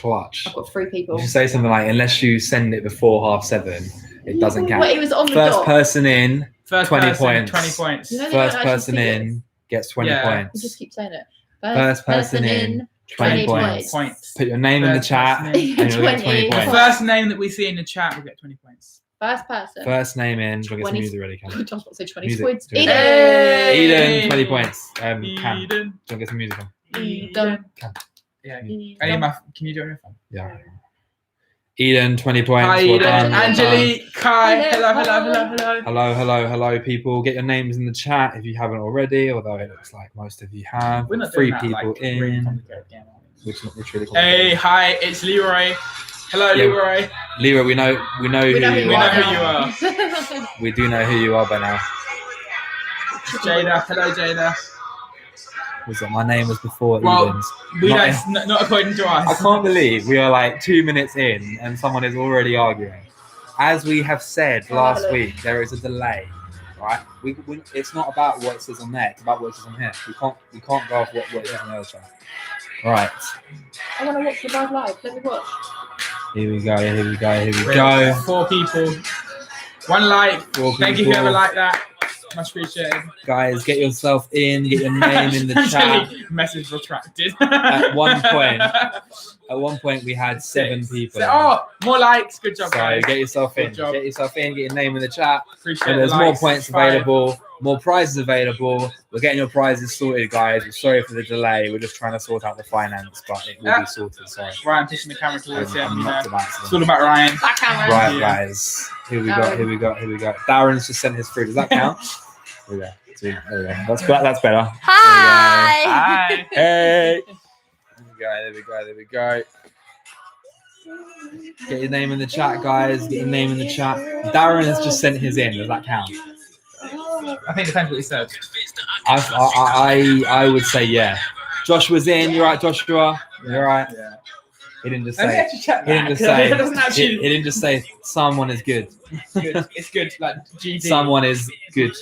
clutch. I've got 3 people. You should say something like, unless you send it before 7:30, it doesn't count. Wait, it was on the First dot. person in, First 20 person, points. 20 points. You know they First don't actually person see it. in gets 20 Yeah. You points. just keep saying it. First person in, 20 points. Points. Put your name in the First chat person and in. you'll get 20 20. The points. first name that we see in the chat will get 20 points. First person. First name in. Do you want to get some 20. music ready, Cam? I was about to say 20 Music. points. Do it. Eden. Hey! Eden, 20 points. Cam, Eden. do you want to get some music on? Eden. Yeah. Eden. I need my. Can you do it on your phone? Yeah. Eden, 20 points. Hi, Well Eden. done, well done. Angelique. Kai. Hello, Hello. Hello, people. Get your names in the chat if you haven't already, although it looks like most of you have. We're not 3 doing that, people like, really in. complicated game, are we? Which not really Hey, hi, it's Leroy. Hello, Yeah. Leroy. Leroy, we know who We know you who We know are. who you are. We do know who you are by now. Jada. Hello, Jada. Was that my name was before Well, Eden's? We Not- not according to us. I can't believe we are like 2 minutes in and someone is already arguing. As we have said last week, there is a delay, right? We it's not about what it says on there; it's about what it says on here. We can't go off what it says on the other side. Right. I want to watch the live live. Let me watch. Here we go. Here we go. Here we We're go. 4 people. 1 like. 4 Thank you people. whoever liked that. Much appreciated. Guys, get yourself in. Get your name in the chat. Message retracted. At one point, we had 7 people. Oh, more likes. Good job, So guys. get yourself in. Good job. Get yourself in. Get your name in the chat. Appreciate And the there's more likes. points 5. available, more prizes available. We're getting your prizes sorted, guys. We're sorry for the delay. We're just trying to sort out the finance, but it will be sorted. Sorry. Ryan pushing the camera towards him. I'm You not know. about It's to. all about Ryan. Back camera. Right, Yeah. guys. Here we go. Here we go. Here we go. Darren's just sent his through. Does that count? Here we go. There we go. That's better. Hi. Hi. Hey. There we go. There we go. Get your name in the chat, guys. Get your name in the chat. Darren has just sent his in. Does that count? I think it depends what he said. I would say yeah. Joshua's in. You're right, Joshua. You're right. Yeah. He didn't just Let me say. actually check He didn't that. just say. It doesn't He actually. didn't just say someone is good. Good. It's good. Like GD. Someone is good.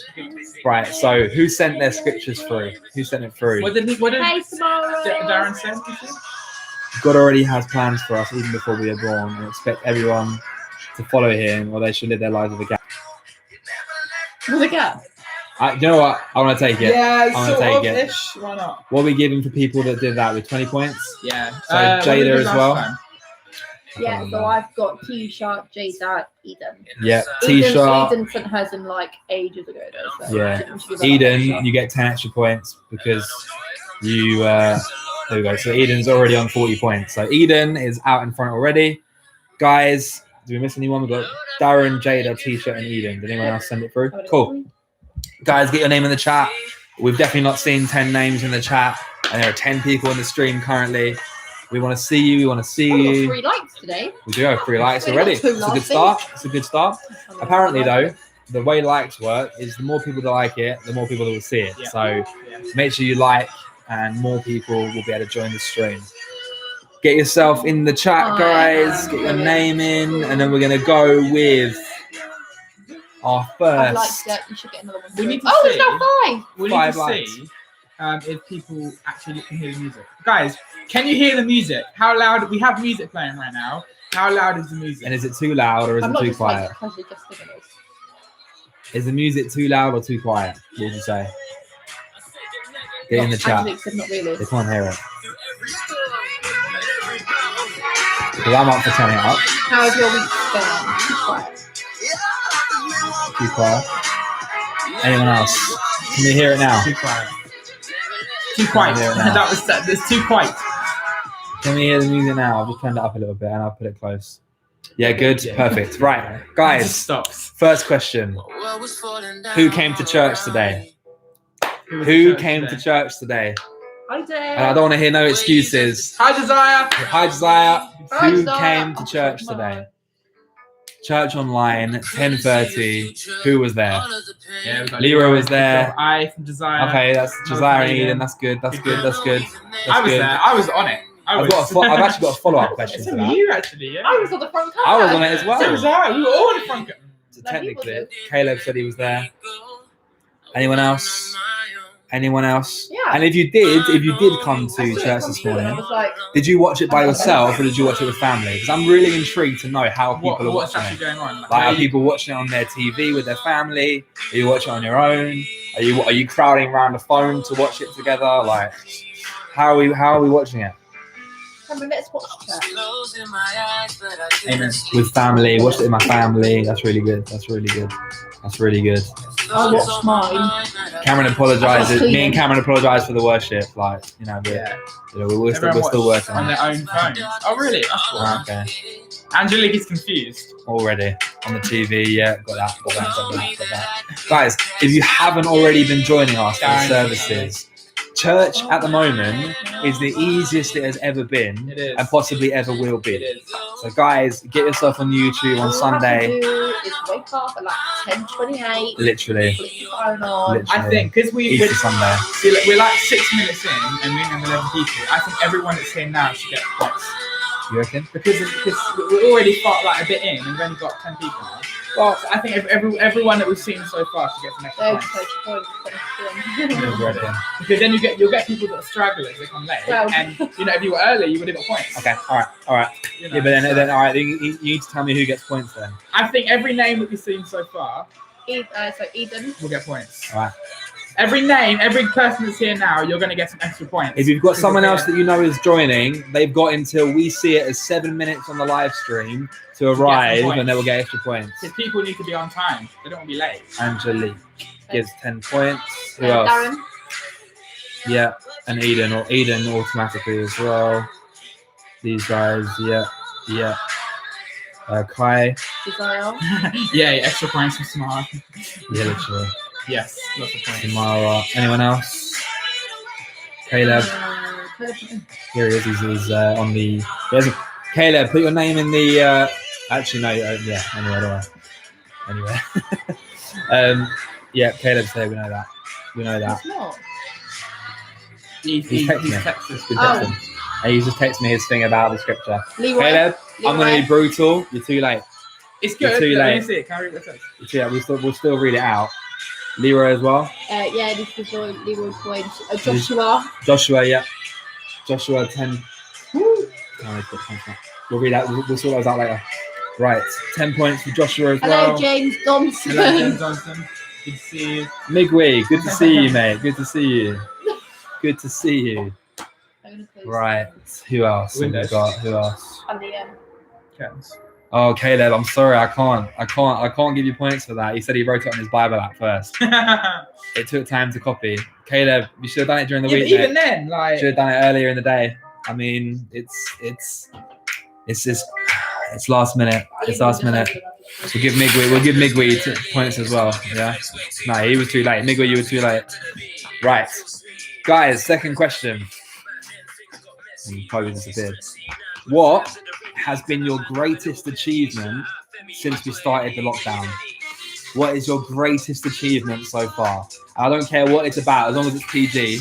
Right. So who sent their scriptures through? Who sent it through? What did Hey, tomorrow. Darren say? God already has plans for us even before we are born, and expect everyone to follow Him, or they should live their lives with a gap. With a gap. You know what? I want to take it. Yeah, I'm gonna sort take of it. ish. Why not? What are we giving for people that did that with 20 points? Yeah. So What did we Jada do as last well. time? Yeah, so I've got T-shirt, Jada, Eden. Yeah. T-shirt. Eden sent hers in like ages ago though. So Yeah. we should give her Eden, that you get 10 extra points because you. There we go. So Eden's already on 40 points. So Eden is out in front already. Guys, do we miss anyone? We've got Darren, Jada, T-shirt, and Eden. Did anyone else send it through? shot. Cool. Guys, get your name in the chat. We've definitely not seen 10 names in the chat, and there are 10 people in the stream currently. We want to see you. We want to see Oh, we got you. 3 likes today. We do have 3 likes We already. got 2 It's a good last start. It's a good start. Apparently, though, the way likes work is the more people that like it, the more people that will see it. Yeah. So Yeah. make sure you like, and more people will be able to join the stream. Get yourself in the chat, guys. Get your name in, and then we're going to go with our I liked first. it. You should get another one. We need to Oh, it's see. now 5. We need 5 to likes. see if people actually can hear the music. Guys, can you hear the music? How loud? We have music playing right now. How loud is the music? And is it too loud or is I'm it not too just quiet? like casually just thinking this. Is the music too loud or too quiet? What would you say? Get in the chat. Actually, except not really. They can't hear it. Because I'm up for turning it up. How has your week gone? Too quiet. Too quiet. Anyone else? Can you hear it now? Too quiet. Too quiet. Hear it now. That's too quiet. Can we hear the music now? I've just turned it up a little bit and I'll put it close. Yeah, good. Yeah. Perfect. Right. It just Guys, stops. first question. Who came to church today? Who came to church today? Hi, Dave. And I don't want to hear no excuses. Hi, Josiah. Hi, Josiah. Hi, Who Josiah. came to church today? Church online, 10:30. Who was there? Yeah, we got Leroy was there. I from Josiah. Okay, that's Josiah and Eden. That's good. That's good. That's good. I was good. there. I was on it. I've actually got a follow-up question It's to from that. you, actually. Yeah. I was on the front cover. I was on it as So was well. I. We were all on the front. So technically, Caleb said he was there. Anyone else? Anyone else? Yeah. And if you did come I to saw it church come this through and I morning, was like, did you watch it by yourself or did you watch it with family? Because I'm really intrigued to know how people are What's watching actually it. going on? Like, are people watching it on their TV with their family? Are you watching it on your own? Are you crowding around the phone to watch it together? Like, how are we watching it? come on, let's watch church. Amen. With family, watched it with my family. That's really good. That's really good. That's really good. I watched mine. Cameron apologizes. Me and cleaning. Cameron apologize for the worship. Like, you know, Yeah. we're still Everyone working watched on on it. their own phones. Oh, really? That's cool. Okay. Angelique is confused. Already on the TV. Yeah, got that. Guys, if you haven't already been joining us for the services, church at the moment is the easiest it has ever been, It is. and possibly ever will It be. is. So, guys, get yourself on YouTube on All Sunday. you have to do is wake up at like 10:28. Literally, Flick your phone on. I think because Easter Sunday. we're like 6 minutes in and we're in 11 people. I think everyone that's here now should get points You reckon? because we're already far, like a bit in and we've only got 10 people now. Well, I think everyone that we've seen so far should get some extra Those points. points. Because then you'll get people that are stragglers that come late, Well. and if you were early, you would have got points. Okay, all right. You know, Yeah, but then so all right, you need to tell me who gets points then. I think every name that we've seen so far So Eden. will get points. All right. Every name, every person that's here now, you're going to get some extra points. If you've got Because someone they're else that you know is joining, they've got until we see it as 7 minutes on the live stream to arrive, points. and they will get extra points. Because people need to be on time. They don't want to be late. Angelique gives 10 points. Who else? Darren. Yeah, and Eden automatically as well. These guys, yeah. Kai, Desire. Yeah, extra points for Smart. yeah, literally. Yes, lots of points. Tamara. Anyone else? Caleb. Here he is. He's on the. Caleb, put your name in the. Actually, no. Yeah. Anyway. Yeah. Caleb's here. We know that. It's not. He's texting. Texas. Good text him. And he's just texted me his thing about the scripture. Leroy. Caleb, I'm going to be brutal. You're too late. It's You're good. too Let me late. see it. Can I read what it says? You're too late. We'll still read it out. Leroy as well. Yeah, this is Leroy points. Joshua. Joshua, yeah. Joshua 10. We'll read out. We'll sort those out later. Right. 10 points for Joshua as Hello, well. James Thompson. Hello, James Johnson. Good to see you. Migwee, good to see you, mate. Good to see you. Good to see you. Right. Who else? Have we Windows. got? Who else? And the Kettles. Oh, Caleb, I'm sorry. I can't give you points for that. He said he wrote it on his Bible app first. It took time to copy. Caleb, you should have done it during the Yeah, week. but even mate. then, like, Should have done it earlier in the day. I mean, it's just it's last minute. It's last minute. We'll give Migwee points as well. Yeah. No, he was too late. Migwee, you were too late. Right, guys. Second question. He probably disappeared. What has been your greatest achievement since we started the lockdown? What is your greatest achievement so far? I don't care what it's about, as long as it's PG.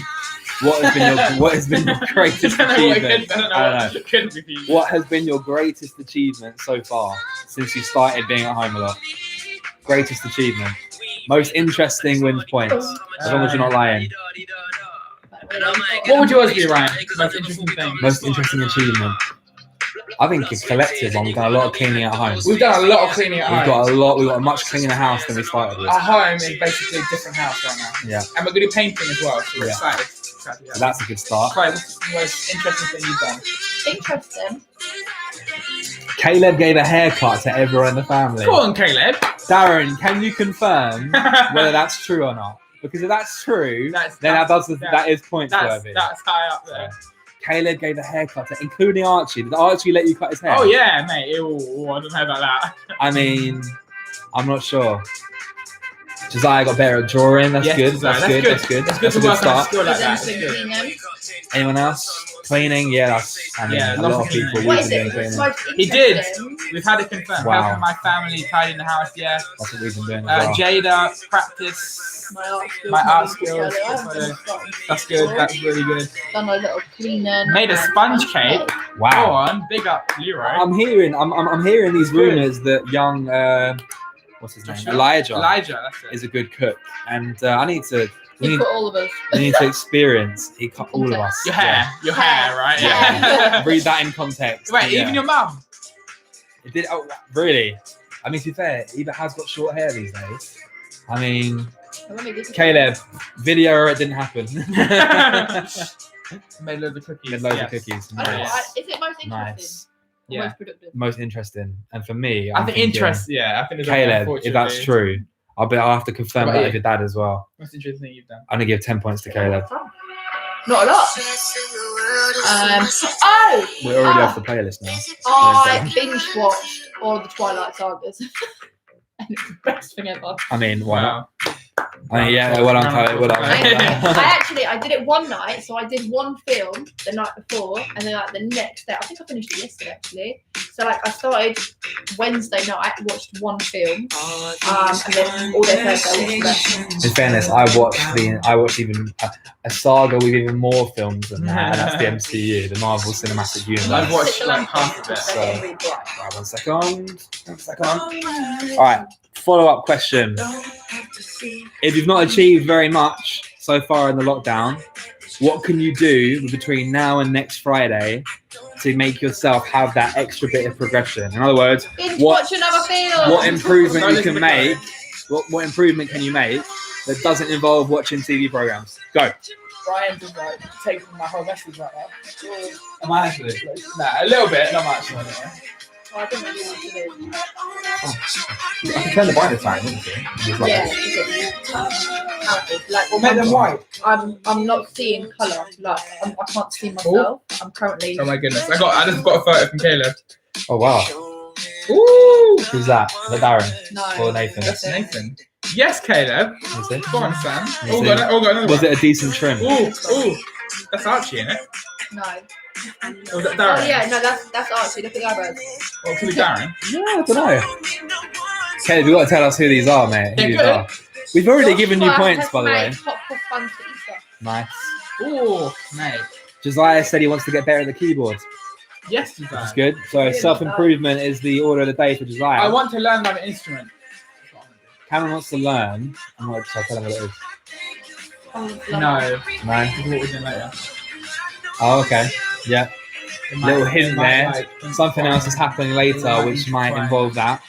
What has been your greatest achievement? I don't know. Couldn't be PG. What has been your greatest achievement so far since you started being at home a lot? Greatest achievement. Most interesting wins points, as long as you're not lying. What would yours be, Ryan? Most interesting thing. Most interesting achievement. I think a collective one. We've done a lot of cleaning at home. We've done a lot of cleaning at We've home. got a much cleaner house than we started with. Our home is basically a different house right now. Yeah, And we're going to do painting as well, so we're Yeah. excited. so that's a good start. Right, what's the most interesting thing you've done? Interesting. Caleb gave a haircut to everyone in the family. Go on, Caleb. Darren, can you confirm whether that's true or not? Because if that's true, That's that is points worthy. that's high up there. Caleb gave a haircut, including Archie. Did Archie let you cut his hair? Oh yeah, mate. Ew, I don't know about that. I mean, I'm not sure. Josiah got better at drawing. That's Yes, good. Josiah, That's good. That's good. It's good That's a to good work on a start. skill like Is that. It's anything good. cleaning? Anyone else? Cleaning? Yeah, that's. I mean, Yeah, a lots lot of of people cleaning. What we've is been it? doing It's cleaning. most He did. interesting. We've had it confirmed. Wow. Helping my family tidying the house. Yeah. That's what we've been doing as well. Jada practice. My art My art skills. skills. That's good. That's really good. Done a little cleaning. Made a sponge cake. Go Wow. on, big up, Leroy. I'm hearing these It's good. rumors that young what's his name? Joshua? Elijah Elijah, that's it. is a good cook, and I need to We He need, cut all of us. we need to experience. He cut all of us. Your hair, right? Yeah. Read that in context. Wait, Yeah. even your mum. It did. Oh, really? I mean, to be fair, Eva has got short hair these days. I mean, Caleb, video or it didn't happen. Made loads of cookies. Made loads of cookies. I don't know, Nice. is it most interesting? Nice. Or Yeah. most productive? Most interesting. And for me, I I'm think thinking, interest. Yeah, I think. Caleb, if that's true, I'll have to confirm What that about with your dad as well. What's the interesting thing you've done? I'm gonna give 10 points to Caleb. Not a lot. Oh! We're already off the playlist now. I binge watched all of the Twilight sagas. And it's the best thing ever. I mean, why not? Wow. I mean, yeah, well done, Caleb. Well done. I did it one night, so I did one film the night before, and then like the next day, I think I finished it yesterday actually. So like I started Wednesday night, watched one film, and then all day Thursday I watched the rest. In fairness, I watched even a saga with even more films than that, and that's the MCU, the Marvel Cinematic Universe. I've watched like half of it. So, right, 1 second. 1 second. All right. Follow-up question. If you've not achieved very much so far in the lockdown, what can you do between now and next Friday to make yourself have that extra bit of progression? In other words, Watch another film. what improvement you can make? What improvement can you make that doesn't involve watching TV programs? Go. Brian just like taking my whole message right now. Am I actually? Nah, a little bit, not much. I don't really want to do. I can turn the brightness down, isn't it? Yeah. Like, Or make them white. I'm not seeing colour. Like I can't see myself. I'm currently. Oh my goodness! I just got a photo from Caleb. Oh wow. Ooh, Who's that? Is that Darren? No. Or Nathan? that's Nathan. Yes, Caleb. Is it? Go on, Sam. Is Oh, it? got another Was one. it a decent trim? Ooh, that's Archie, isn't it? No. Or was that Darren? Oh yeah, no, that's Archie. Look at the eyebrows. Or could be Darren. Yeah, I don't know. Caleb, you got to tell us who these are, mate. Who Yeah, these good. are. We've already Joshua given you points, has by the way. made Hot Cross Buns for Easter. Nice. Ooh, mate. Josiah said he wants to get better at the keyboard. Yes, Which is Darren. good. So self-improvement is the order of the day for Josiah. I want to learn about an instrument. Cameron wants to learn. I'm not sure. Tell him what it is. Oh, No, No. this is what we're doing later. Oh, okay. Yeah. It might- Little hint it might, there. like, Something else is happening later, Might which be might fine. involve that.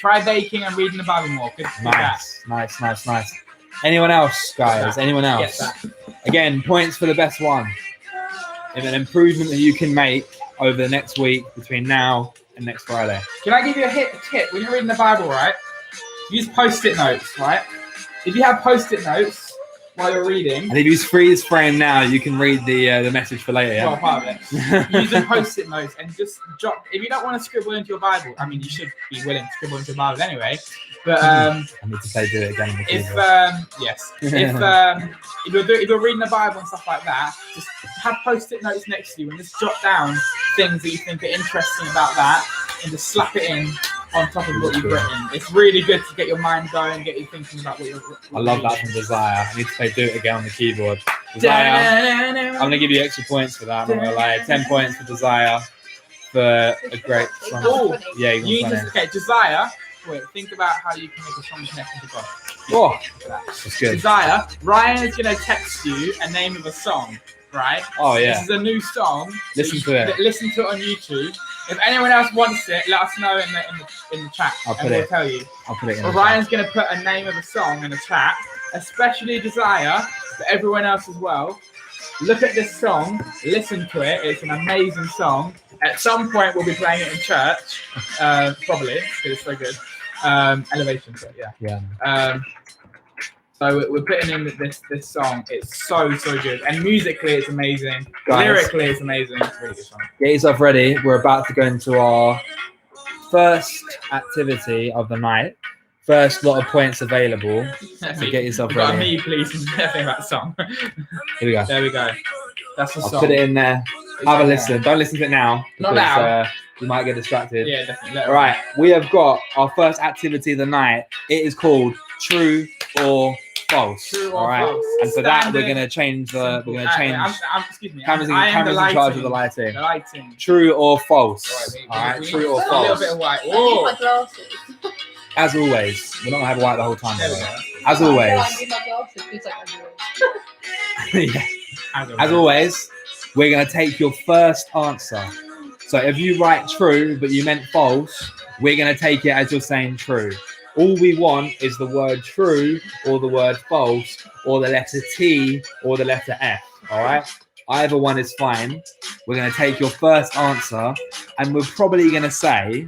Try baking and reading the Bible more. Good for that. Nice. Anyone else, guys? Anyone Yes, else? that. Again, points for the best one. If an improvement that you can make over the next week between now and next Friday. Can I give you a tip? When you're reading the Bible, right? Use post-it notes, right? If you have post-it notes while you're reading, And if you freeze frame now, you can read the message for later. well, Yeah? part of it. Use a post-it notes and just jot. If you don't want to scribble into your Bible, I mean, you should be willing to scribble into your Bible anyway. But I need to play do it again. On the if keyboard. yes, if you're reading the Bible and stuff like that, just have post-it notes next to you and just jot down things that you think are interesting about that, and just slap it in on top of what you've written. It's really good to get your mind going, get you thinking about what you're. I love that from Josiah. I need to play do it again on the keyboard. Josiah, I'm going to give you extra points for that. I'm not going to lie. 10 points for Josiah for a great song. Oh, Yeah, you you just okay, Josiah. Wait, think about how you can make a strong connection to God. Oh, that's good. Josiah, Ryan is gonna text you a name of a song, right? Oh, This yeah. is a new song. Listen to it. Listen to it on YouTube. If anyone else wants it, let us know in the chat, I'll put and we'll it. tell you. I'll put it in. Well, the Ryan's gonna put a name of a song in the chat, especially Josiah, but everyone else as well. Look at this song, listen to it. It's an amazing song. At some point, we'll be playing it in church, probably because it's so good. Elevation, but yeah. Yeah. So we're putting in this song. It's so good, and musically it's amazing. Guys. Lyrically it's amazing. It's a really good song. Get yourself ready. We're about to go into our first activity of the night. First lot of points available. So get yourself We've got a ready. me, please, and nothing about the song. Here we go. There we go. That's the I'll song. put it in there. Have a listen. Don't listen to it now. Not because, now. You might get distracted. Yeah, definitely. All right. We have got our first activity of the night. It is called True or False. True or All right. false. And for that, we're Standard. gonna change the. We're gonna change. Excuse me. Cameron's in, I am Cameron's the in charge of the lighting. lighting. The lighting. True or false? All right. we True need or a little false? bit of white. I need Whoa. my glasses. as always, we're not gonna have white the whole time. There we Though. go. As I always, need my glasses. It's like, as always. yeah. As always, we're gonna take your first answer. So if you write true but you meant false, we're gonna take it as you're saying true. All we want is the word true or the word false or the letter T or the letter F. All right. Either one is fine. We're gonna take your first answer, and we're probably gonna say,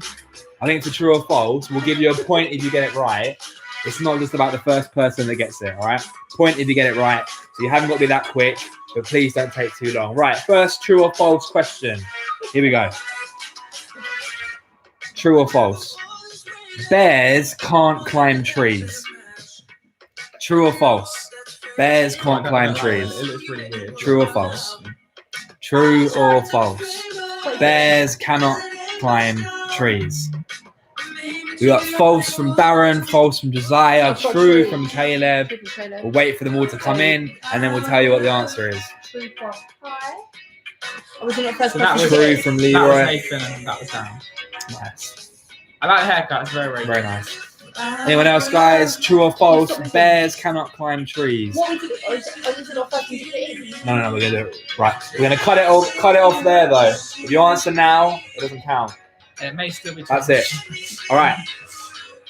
I think for true or false, we'll give you a point if you get it right. It's not just about the first person that gets it, all right? Point if you get it right. So you haven't got to be that quick, but please don't take too long. Right, first true or false question. Here we go. True or false? Bears can't climb trees. True or false? Bears can't climb trees. It looks really weird. True or false? True or false? Bears cannot climb trees. We got false from Darren, false from Josiah, true from Caleb. We'll wait for them all to come in, and then we'll tell you what the answer is. True from Hi. I was in the first So that person. was True from That was Leroy. Nathan and that was Dan. Nice. I like the haircut. It's very, very Very good. nice. Anyone else, guys? True or false? Bears cannot climb trees. What we did, I was in our first one to put it in. No, we're gonna do it. Right. We're gonna cut it off there though. If you answer now, it doesn't count. It may still be. That's it. All right.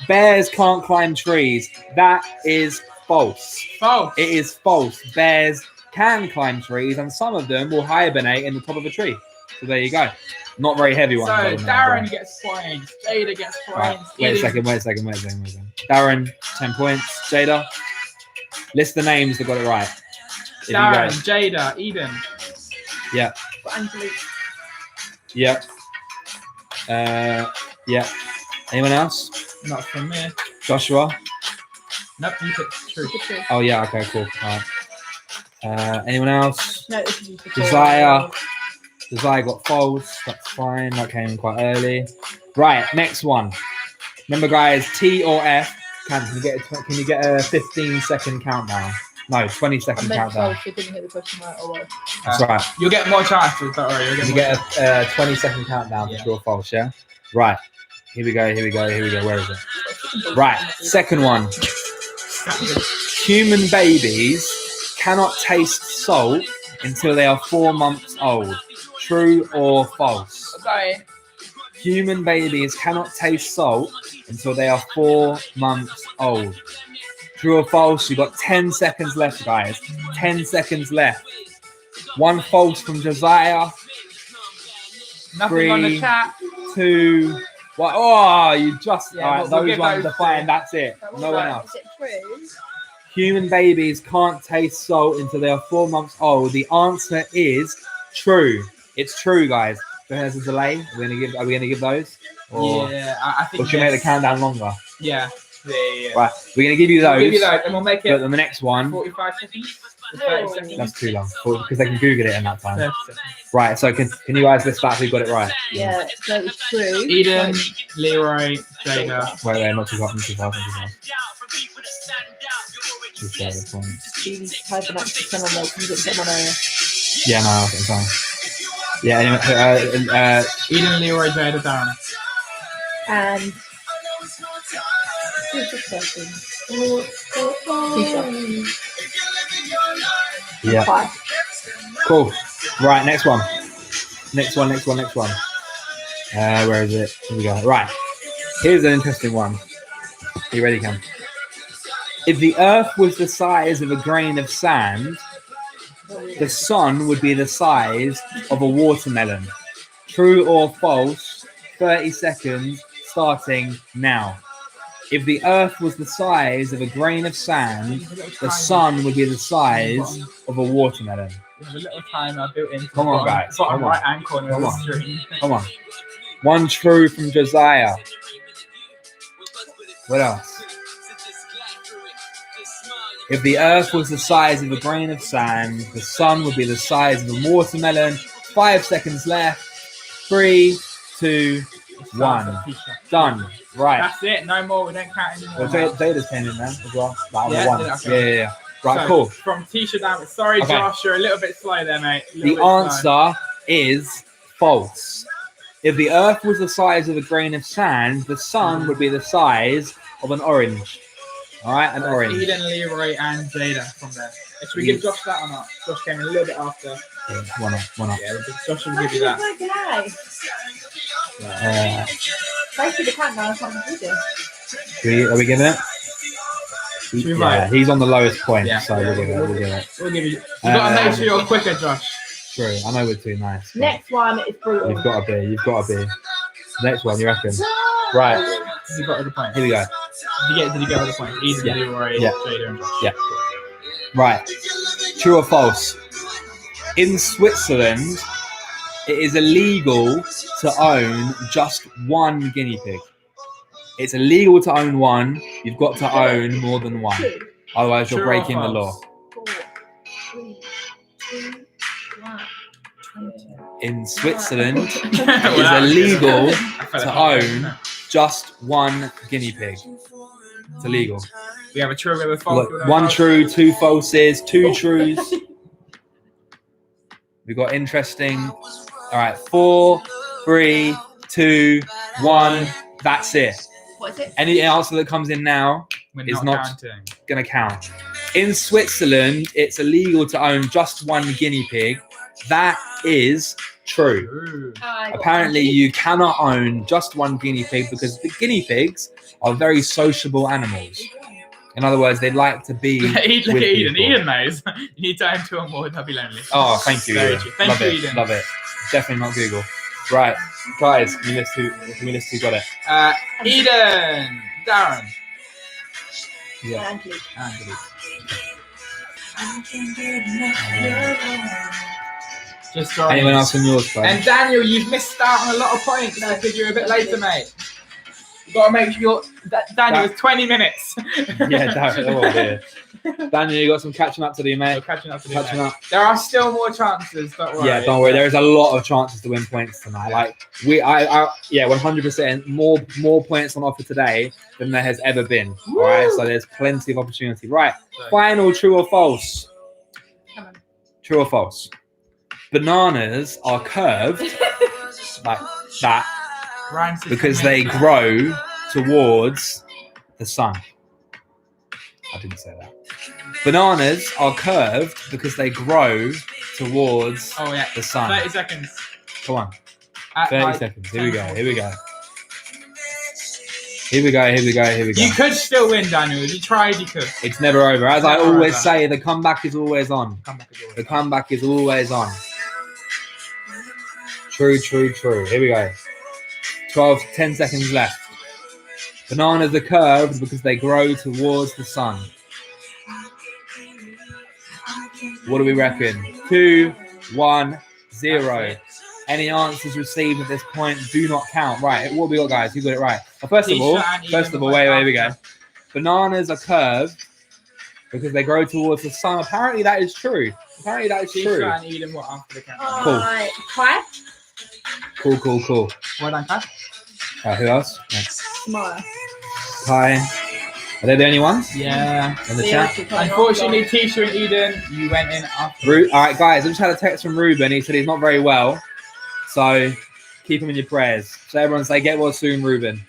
Bears can't climb trees. That is false. False. It is false. Bears can climb trees, and some of them will hibernate in the top of a tree. So there you go. Not very heavy So one. Darren gets points. Jada gets Right. points. Wait a Eden- second. Darren, 10 points. Jada, list the names that got it right. If you Darren, go. Jada, Eden. For Angelique. Yep. Yep. Anyone else? Not from me. Joshua? Nope, you picked true. For true. Oh, yeah. Okay, cool. All right. Anyone else? No, this is for Josiah. Josiah got false. That's fine. That came in quite early. Right. Next one. Remember, guys, T or F. Can you get a 15-second countdown? No, 20-second I meant countdown. false, you didn't hit the question right or what? That's right. You'll get more chances, don't worry. You'll get You more get a 20-second countdown for Yeah. true or false, yeah? Right. Here we go. Where is it? Right. Second one. chances. Human babies cannot taste salt until they are 4 months old. True or false? Okay. Human babies cannot taste salt until they are 4 months old. True or false? You've got 10 seconds left, guys. 10 seconds left. One false from Josiah. Nothing on the 3, chat. 2, 1. Oh, you just. Yeah, all right, we'll those give ones those are fine. two. That's it. No one else. Is it true? Human babies can't taste salt until they are 4 months old. The answer is true. It's true, guys. So there's a delay. Are we gonna give those? Or, Yeah, I think. or should we make the yes. countdown longer? Yeah. Yeah. Right. We're gonna give you We'll those. give you those, and we'll make But it then the next one, 45 seconds. No. 30 seconds. that's too long because they can Google it in that time. 30 seconds. Right. So can you guys list back who got it right? Yeah, so it's true. Eden, Leroy, Jada. Wait, not too far. Not too far. Too far, that's fine. She's typing up to send on there. Can you get someone over? Yeah, no, that's fine. Yeah. Anyway, Eden, Leroy, Jada, Darren. And who's this person? Tisha. yeah. Hi. Cool. Right, next one. Next one. Where is it? Here we go. Right. Here's an interesting one. You ready, Cam? If the Earth was the size of a grain of sand, the sun would be the size of a watermelon. True or false? 30 seconds starting now. If the Earth was the size of a grain of sand, the sun would be the size of a watermelon. We have a little timer built in. Come on, guys. Bottom Come on. right hand corner Come of on. the screen. Come on. One true from Josiah. What else? If the Earth was the size of a grain of sand, the sun would be the size of a watermelon. 5 seconds left. 3, 2, 1. Done. Right. That's it. No more. We don't count anymore. Well, Jada's came in there as well. Like, Yeah, one. okay. Yeah. Right, So, cool. From Tisha down. Sorry, Okay. Josh. You're a little bit slow there, mate. A The little bit slow. answer is false. If the Earth was the size of a grain of sand, the sun would be the size of an orange. All right, an orange. Eden, Leroy, and Jada from there. Should we give Josh that or not? Josh came in a little bit after. Yeah, one up. Yeah, Josh will give you that. Basically, the countdown. I can't do this. Are we giving it? Should we Yeah, vote? he's on the lowest point, Yeah. so we'll give it. We'll give it. We'll give you. You've got to make sure you're quicker, Josh. True. I know we're too nice. but Next one is brutal. You've got to be. You've got to be. Next one, you reckon? Right. You got the point. Here we go. Did you get the point? Eden, Yeah. Leroy, Yeah. Jada, and Josh. Yeah. Right. True or false? In Switzerland, it is illegal to own just one guinea pig. It's illegal to own one. You've got to own more than one. Two, Otherwise, you're True or breaking the law. false? 4, 3, 2, 1. In Switzerland, Well, it that is was illegal good. I felt to like- own just one guinea pig. It's illegal. We have a true, we have a false. Look, one true, two falses, two trues. We've got interesting. All right, 4, 3, 2, 1. That's it. What is it? Any answer that comes in now We're is not not- counting. gonna count. In Switzerland, it's illegal to own just one guinea pig. That is true. True. Apparently, you cannot own just one guinea pig because the guinea pigs are very sociable animals. In other words, they like to be. Look at with Eden. people. Eden knows. You need to own 2 or more. That'll be lonely. Oh, thank you. Very Eden. true. Thank Love you, it. Eden. Love it. Definitely not Google. Right, guys, can you list who got it? Eden, Darren, Yeah. Angelique. Angelique. Just right. Anyone else on yours, guys? And Daniel, you've missed out on a lot of points because you're a bit later, mate. You've got to make sure Daniel is 20 minutes. Yeah, Darren. Oh dear. Daniel, you got some catching up to do, We're mate. catching up to do, Catching mate. up. There are still more chances, don't worry. Yeah, don't worry. There is a lot of chances to win points tonight. Like yeah, 100% more points on offer today than there has ever been. All right, so there's plenty of opportunity. Right, final true or false? Come on. True or false? Bananas are curved like that Ryan says because they grow towards the sun. I didn't say that. Bananas are curved because they grow towards Oh, yeah. the sun. 30 seconds. Come on. At 30 like seconds. Here we go. 10. Here we go. Here we go. Here we go. Here we go. You could still win, Daniel. If you tried, you could. It's never over. As I Never always over. say, the comeback is always on. Come back as always. The comeback is always on. True, true, true. Here we go. 10 seconds left. Bananas are curved because they grow towards the sun. What do we reckon? 2, 1, 0. Any answers received at this point do not count. Right, what have we got, guys? Who got it right? Well, first of all, wait, we go. Bananas are curved because they grow towards the sun. Apparently, that is true. Apparently, that is true. Tisha and Eden were after the count. Cool. Alright, Kai. Cool. Well done, Kai. Who else? Next. Smile. Kai. Are they the only ones Yeah. in the chat? Unfortunately, Tisha and Eden, you went in after. All right, guys. I just had a text from Ruben. He said he's not very well, so keep him in your prayers. So everyone say, "Get well soon, Ruben."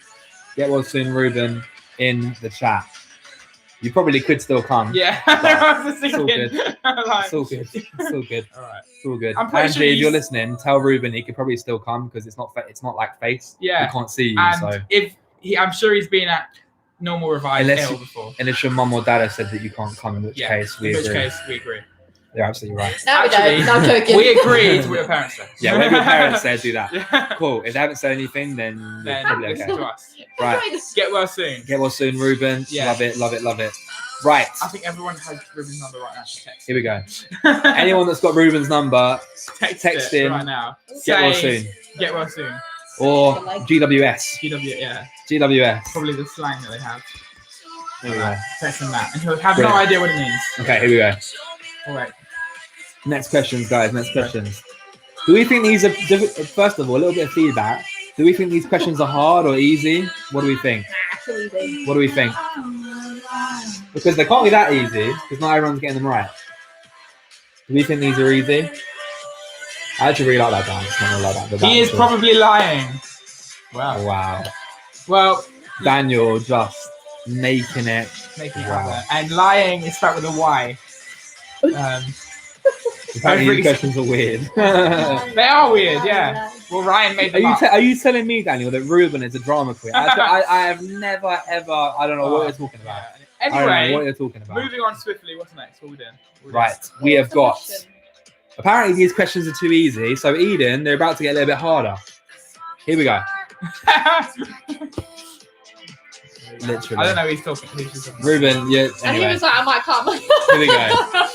Get well soon, Ruben, in the chat. You probably could still come. Yeah, I was It's all thinking. good. Like, It's all good. It's all good. all right. It's all good. I'm pretty Angie, sure if you're he's- listening, tell Ruben he could probably still come because it's not like face. Yeah. We can't see you, And so if I'm sure he's been at normal revive Unless ill you- before. unless your mum or dad have said that you can't come, in which Yeah. case we In which agree. case, we agree. You're absolutely right. No, we Actually, don't. No, I'm joking. We agreed with your parents. Said. Yeah, whatever your parents said, do that. Yeah. Cool. If they haven't said anything, then you're Then probably listen okay. to us. Right. Get well soon. Get well soon, Ruben. Yeah. Love it, love it, love it. Right. I think everyone has Ruben's number right now to text. Here we go. Anyone that's got Ruben's number, text it in. right now. get well Say, soon. Get well soon. Or GWS. GW, yeah. GWS. Probably the slang that they have. Here we go. Text him that. And he'll have Brilliant. no idea what it means. Okay, here we go. All right. Next questions, guys. Next questions. Do we think these are, first of all, a little bit of feedback. Do we think these questions are hard or easy? What do we think? Actually, they- What do we think? Because they can't be that easy, because not everyone's getting them right. Do we think these are easy? I actually really like that dance. I really like that. The He is dance. probably lying. Oh, wow. Well, Daniel just making it. Making it Wow. happen. And lying is spelled with a Y. Apparently really- these questions are weird. They are weird, yeah. Well, Ryan made Are them you, up. are you telling me, Daniel, that Ruben is a drama queen? I have never, ever, I don't know what you're talking about. Yeah. I don't know what Anyway, you're talking about. moving on swiftly. What's next? What are we doing? Right, we have got, apparently these questions are too easy. So Eden, they're about to get a little bit harder. Here we go. Literally. I don't know who he's talking to. Ruben, yeah, And he anyway, was like, I might come. here we go.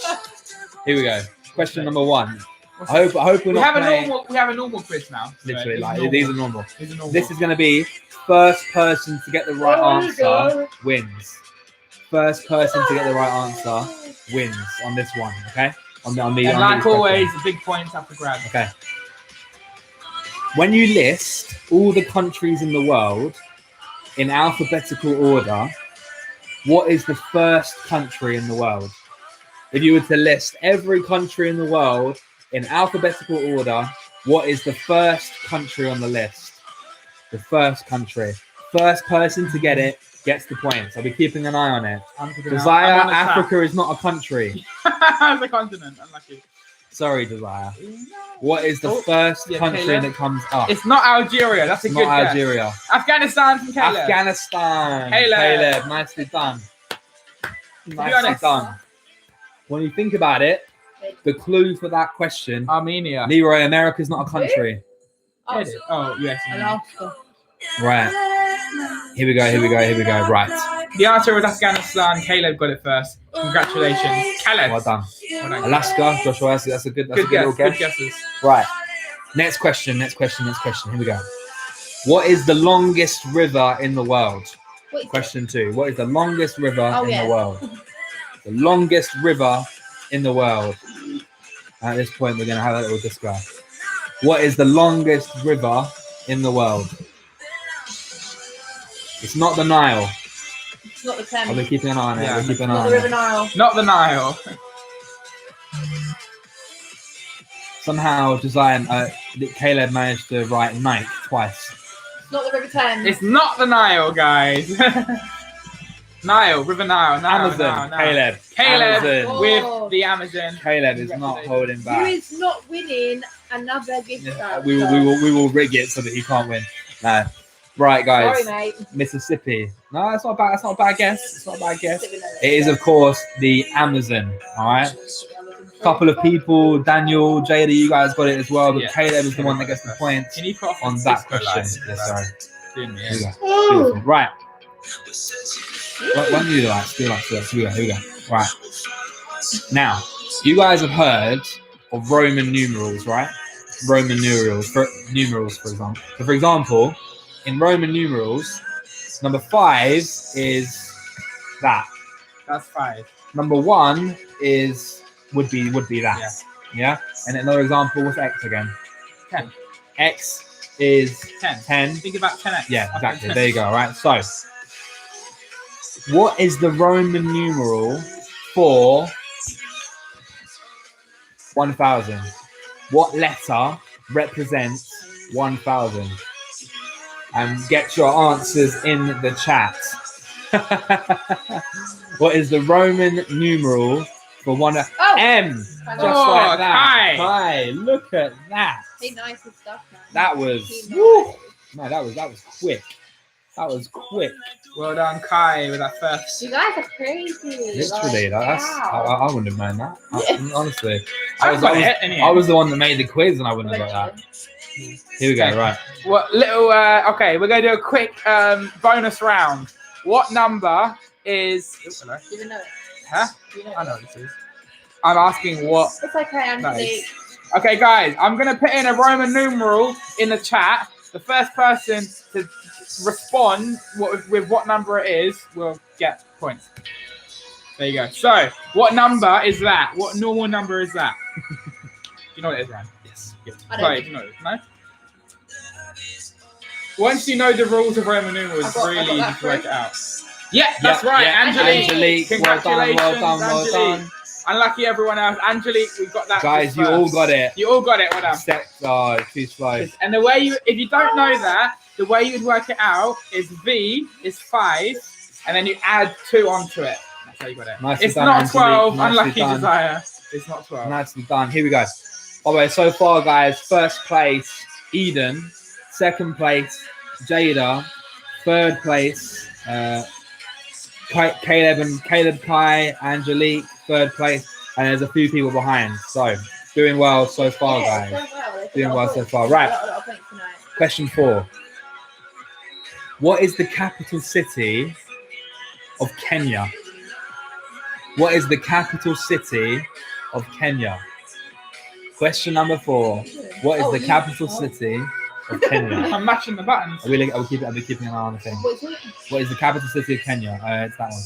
Here we go. Question number 1. I hope we're We not have a playing, normal. We have a normal quiz now. So literally, this is like, normal. these are normal. These are normal. This is going to be first person to get the right answer wins. First person to get the right answer wins on this one, okay? On the and on like these always, questions. the big points up to grab. Okay. When you list all the countries in the world in alphabetical order, what is the first country in the world? If you were to list every country in the world in alphabetical order, what is the first country on the list? The first country. First person to get it gets the points. I'll be keeping an eye on it. Desire, I'm on the Africa is not a country. It's a continent. Unlucky. Sorry, Desire. What is the Oh, first yeah, country Caleb. that comes up? It's not Algeria. That's a It's good not guess. Algeria. Afghanistan from Caleb. Afghanistan. Caleb. Nicely done. be Nicely honest- done. When you think about it, the clue for that question, Armenia. Leroy, America's not a country. Oh, Oh, yes. Alaska. Right. Here we go. Right. The answer was Afghanistan. Caleb got it first. Congratulations. Caleb. Well done. Well done. Alaska, Joshua, that's a good Good little guess. Good guess. guesses. Right. Next question. Here we go. What is the longest river in the world? Wait, Question 2. What is the longest river Oh, in yeah. the world? The longest river in the world. At this point, we're going to have a little discuss. What is the longest river in the world? It's not the Nile. It's not the I'll be Thames. keeping an eye on it. Yeah. We'll keep an Not eye the on River it. Nile. Not the Nile. Somehow, Caleb managed to write Nike twice. It's not the River Thames. It's not the Nile, guys. Nile, River Nile. Amazon. Caleb. Caleb Amazon. with the Amazon. Caleb is not holding Who back. is not winning another gift Yeah, card? we will rig it so that he can't win. No. Right, guys. Sorry, mate. Mississippi. No, that's not bad. That's not a bad guess. It's not a bad guess. It is, of course, the Amazon. All right. Couple of people, Daniel, Jada, you guys got it as well, but Yeah. Caleb is the one that gets the points Can you put off on the that Cisco question. lights? Yeah, sorry. Doing me Here we in. go. Oh. Beautiful. Right. When do you do that? Do that first. Here we go. Right. Now, you guys have heard of Roman numerals, right? Roman numerals, for example. So, for example, in Roman numerals, number 5 is that. That's 5. Number 1 would be that. Yeah. Yeah. And another example, what's X again? 10. X is 10. 10. Think about 10x. Yeah, exactly. There you go. Right. So, what is the Roman numeral for 1,000? What letter represents 1,000? And get your answers in the chat. What is the Roman numeral for one? Oh, M. Just Oh, like that. Kai. Kai, look at that. he knows his stuff, man. That was. He Woo. knows. No, that was quick. That was quick. Well done, Kai, with that first. You guys are crazy. Literally, like, that's. wow. I wouldn't have known that. Yeah. Honestly, I was I was the one that made the quiz, and I wouldn't have got that. Here we go. Okay. Right. What little? Okay, we're gonna do a quick bonus round. What number is? Oops, hello. Do you even know it? Huh? Do you know I it? know what this is. I'm asking what. It's okay, Anthony. Okay, guys, I'm gonna put in a Roman numeral in the chat. The first person to respond with what number it is will get points. There you go. So, what number is that? What normal number is that? Do you know what it is, Ryan? Yes. I Sorry, don't. do you know it? No? Once you know the rules of Roman numerals, I it's got really easy that to work it out. Yeah, that's right. Yeah. Angelique. Angelique. Well done. Well Congratulations, done. Well Angelique. done. Unlucky everyone else. Angelique, we got that. Guys, first. you all got it. You all got it. Well done. Except, too slow. And the way if you don't know that, the way you'd work it out is V is 5 and then you add 2 onto it. That's how you got it. Nicely It's done, not Angelique. 12. Nicely Unlucky done. Desire. It's not 12. Nicely done. Here we go. By the way, so far, guys, first place, Eden. Second place, Jada. Third place, Caleb, Kai, Angelique. Third place, and there's a few people behind. So, doing well so far, guys. Doing well so far. Right. Question 4. What is the capital city of Kenya? What is the capital city of Kenya? Question number 4. What is the capital city of Kenya? I'm matching the buttons. Are we keeping an eye on the thing? What is the capital city of Kenya? It's that one.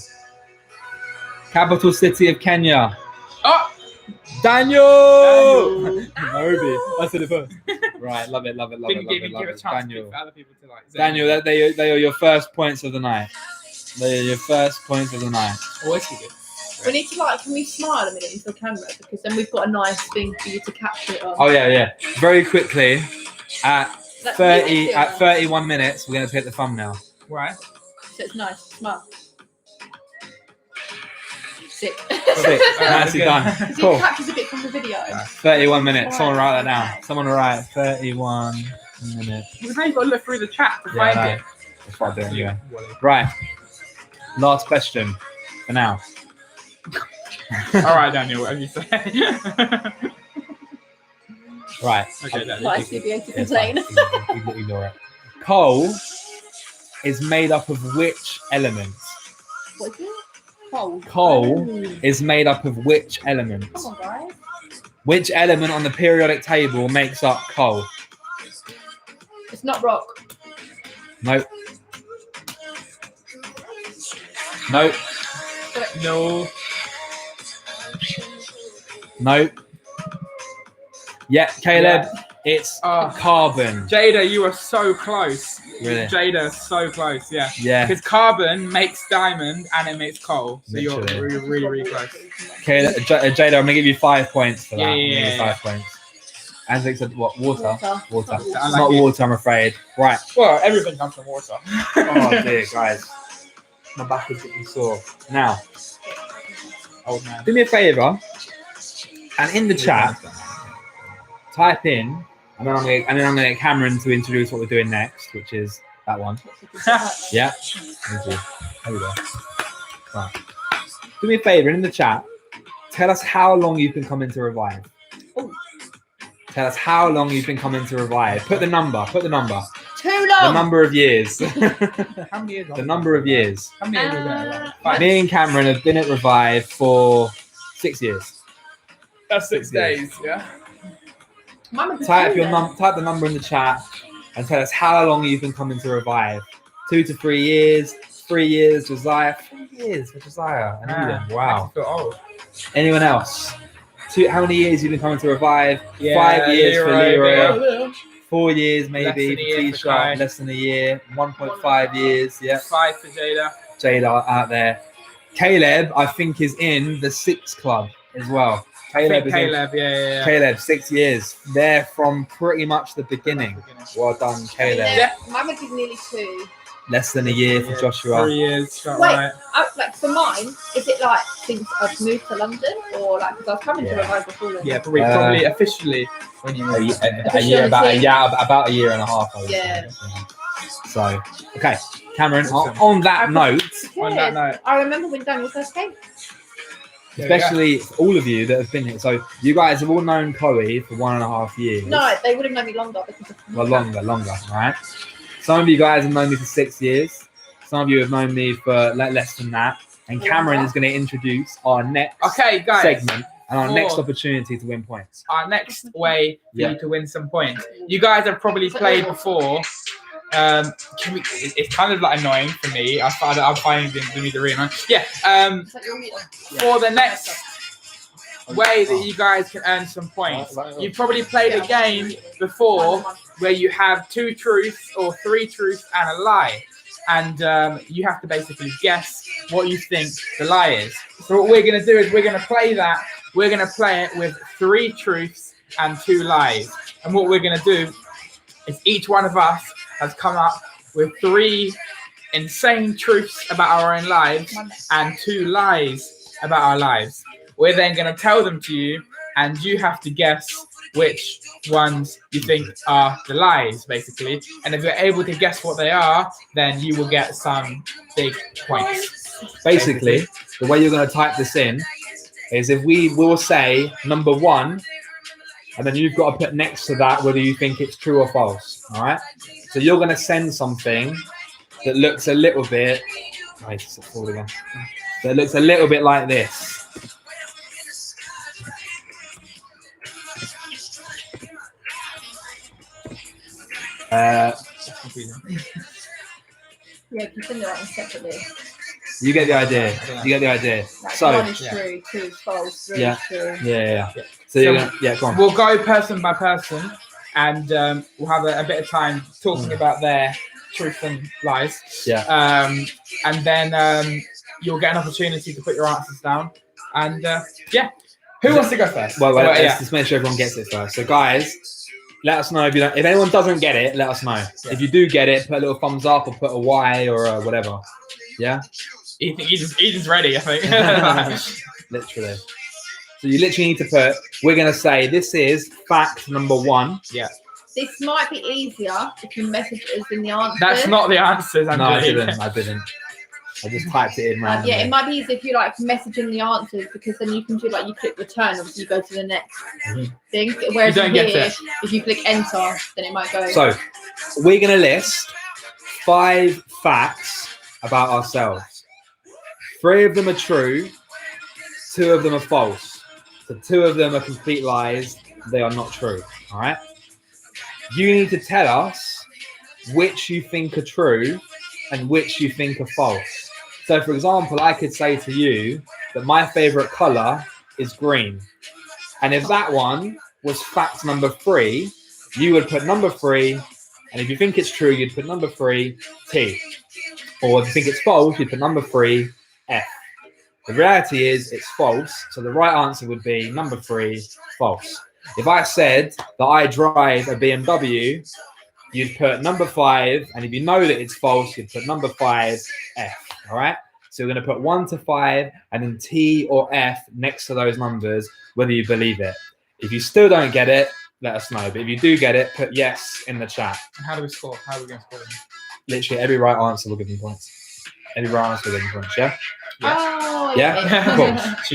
Capital city of Kenya. Oh! Daniel! Nairobi. I said it first. Right, love it. Didn't give a chance Daniel. for other people to like. Daniel, they are your first points of the night. They are your first points of the night. Always good. We need to can we smile a minute into the camera because then we've got a nice thing for you to capture it on. Oh yeah. Very quickly, at 31 minutes, we're gonna take the thumbnail. Right. So it's nice. Smile. Sick. Sick. Nicely done. Because Cool. it captures a bit from the video. 31 minutes. Someone write that down. Someone write 31 minutes. We've only got to look through the chat to Yeah, find I it. know. That's what I'm doing anyway. Right. Last question for now. All right, Daniel, what have you say? Right. Okay, Daniel. Nice to be able to It's fine. complain. Ignore it. Coal is made up of which element? What is it? Coal. Coal is made up of which element? Come on, guys. Which element on the periodic table makes up coal? It's not rock. Nope. Nope. No. Nope. Yeah, Caleb, it's Oh. carbon. Jada, you are so close. Really? Jada, so close, yeah. Yeah. Because carbon makes diamond and it makes coal. So you're Literally. really, really close. Caleb, Jada, I'm gonna give you 5 points for that. Yeah, I'm gonna give you yeah. 5 points. Angelique said what? Water. Water. It's I like not it. water, I'm afraid. Right. Well, everything comes from water. Oh dear, guys. My back is getting sore. Now, Old man. do me a favour, and in the chat, type in, and then I'm gonna get Cameron to introduce what we're doing next, which is that one. Yeah. Thank you. There we go. Right. Do me a favour, in the chat, tell us how long you've been coming to Revive. Oh. Tell us how long you've been coming to Revive. Put the number. Too The long. number of years. How many years? The number of years. How many years are there? Like, Me and Cameron have been at Revive for 6 years. That's 6 days, yeah. Mine would be Type two your then. type the number in the chat and tell us how long you've been coming to Revive. 2 to 3 years. 3 years, Josiah. 3 years for Josiah. And Eden. Wow. I feel old. Anyone else? How many years you've been coming to Revive? Yeah, 5 years for Leroy. Leroy. 4 years Less maybe than a for year for T-Sharp. Kai. Less than a year. 1.5 years. Yeah. 5 for Jada. Jada out there. Caleb, I think, is in the 6 club as well. Caleb is in. Caleb, yeah. Caleb, 6 years. They're from pretty much the beginning. Well done, Caleb. Yeah. Mine would be nearly 2. Less than a year for Joshua. 3 years. Got Wait. right. Like for mine, is it like since I've moved to London or like because I was coming to Yeah. Revive before then? Yeah, probably officially when you A, moved. about a year and a half. I would Yeah. say. So, okay, Cameron. On that note, On that note, I remember when Daniel first came. especially for all of you that have been here. So, you guys have all known Chloe for 1.5 years. No, they would have known me longer because of Well, longer, right? Some of you guys have known me for 6 years. Some of you have known me for less than that. And Cameron is going to introduce our next okay, guys. segment and our next Four. opportunity to win points. Our next way for Yeah. you to win some points. You guys have probably played before. It's kind of like annoying for me. I'm finding the really annoying. Yeah. It's like your water. For the next way that you guys can earn some points, you probably played a game before where you have 2 truths or 3 truths and a lie. And you have to basically guess what you think the lie is. So what we're going to do is we're going to play that. We're going to play it with 3 truths and 2 lies. And what we're going to do is each one of us has come up with 3 insane truths about our own lives and 2 lies about our lives. We're then going to tell them to you, and you have to guess which ones you think are the lies, basically. And if you're able to guess what they are, then you will get some big points. Basically, the way you're going to type this in is if we will say number 1, and then you've got to put next to that whether you think it's true or false. All right. So you're going to send something that looks a little bit. That looks a little bit like this. Yeah, you can send it out separately. You get the idea. You get the idea. Like, So 1 is true, 2 is false, 3 Yeah. is true. yeah. So you're gonna, go on. We'll go person by person, and we'll have a bit of time talking about their truth and lies. Yeah. And then you'll get an opportunity to put your answers down. And who wants to go first? Well, yeah. let's just make sure everyone gets it first. So, guys, let us know if you don't. If anyone doesn't get it, let us know. Yeah. If you do get it, put a little thumbs up or put a Y or a whatever. Yeah. Ethan's ready, I think. Literally. So you literally need to put. We're gonna say this is fact number 1. Yeah. This might be easier if you message us in the answers. That's not the answers, No, I Angelique. didn't. I didn't. I just typed it in randomly. Yeah, it might be easier if you like message in the answers because then you can do like you click return, obviously you go to the next thing. Whereas You don't get here, it. if you click enter, then it might go. So we're gonna list 5 facts about ourselves. 3 of them are true. 2 of them are false. So 2 of them are complete lies. They are not true. All right. You need to tell us which you think are true and which you think are false. So, for example, I could say to you that my favorite color is green. And if that one was fact number 3, you would put number 3. And if you think it's true, you'd put number 3, T. Or if you think it's false, you'd put number 3, F. The reality is it's false. So the right answer would be number 3, false. If I said that I drive a BMW, you'd put number 5. And if you know that it's false, you'd put number 5, F. All right. So we're going to put 1 to 5 and then T or F next to those numbers, whether you believe it. If you still don't get it, let us know. But if you do get it, put yes in the chat. How do we score? How are we going to score? Literally every right answer will give you points. Every right answer will give you points, yeah? Oh, Yeah? Cool.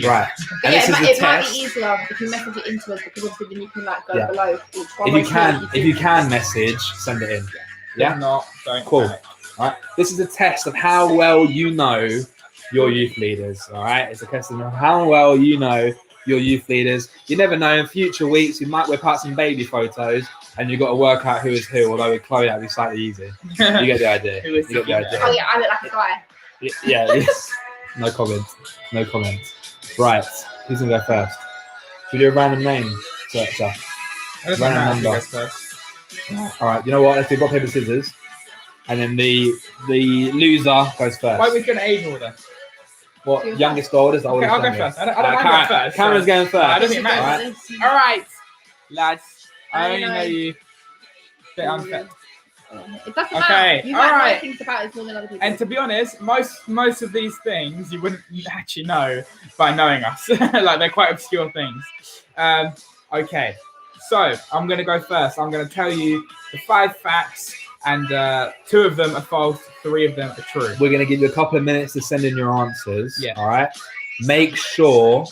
Right. But And yeah, this is the it might test. be easier if you message it into us because obviously then you can like go Yeah. below each one. If you can message, send it in. Yeah? If not, don't Cool. panic. All right. This is a test of how well you know your youth leaders. All right. It's a test of how well you know your youth leaders. You never know. In future weeks, we might whip out some baby photos, and you've got to work out who is who. Although with Chloe, that'd be slightly easy. You get the idea. Who is You get the the idea. Oh yeah, I look like a guy. Yeah. Yes. No comment. No comment. Right. Who's gonna go first? Should we do a random name searcher? I just Random want to number. guess first. All right. You know what? Let's do rock paper scissors, and then the loser goes first. Why are we going to age order? What youngest to oldest? Okay, I'll go first. I don't mind going first. Cameron's going first. I don't think it matters. All right, lads. I I only know. know you. Bit unfair. It doesn't Okay, matter. You all might right. know things about us more than other people. And to be honest, most of these things you wouldn't actually know by knowing us. Like they're quite obscure things. Okay, so I'm gonna go first. I'm gonna tell you the 5 facts, and 2 of them are false, 3 of them are true. We're going to give you a couple of minutes to send in your answers. Yeah. All right. Make sure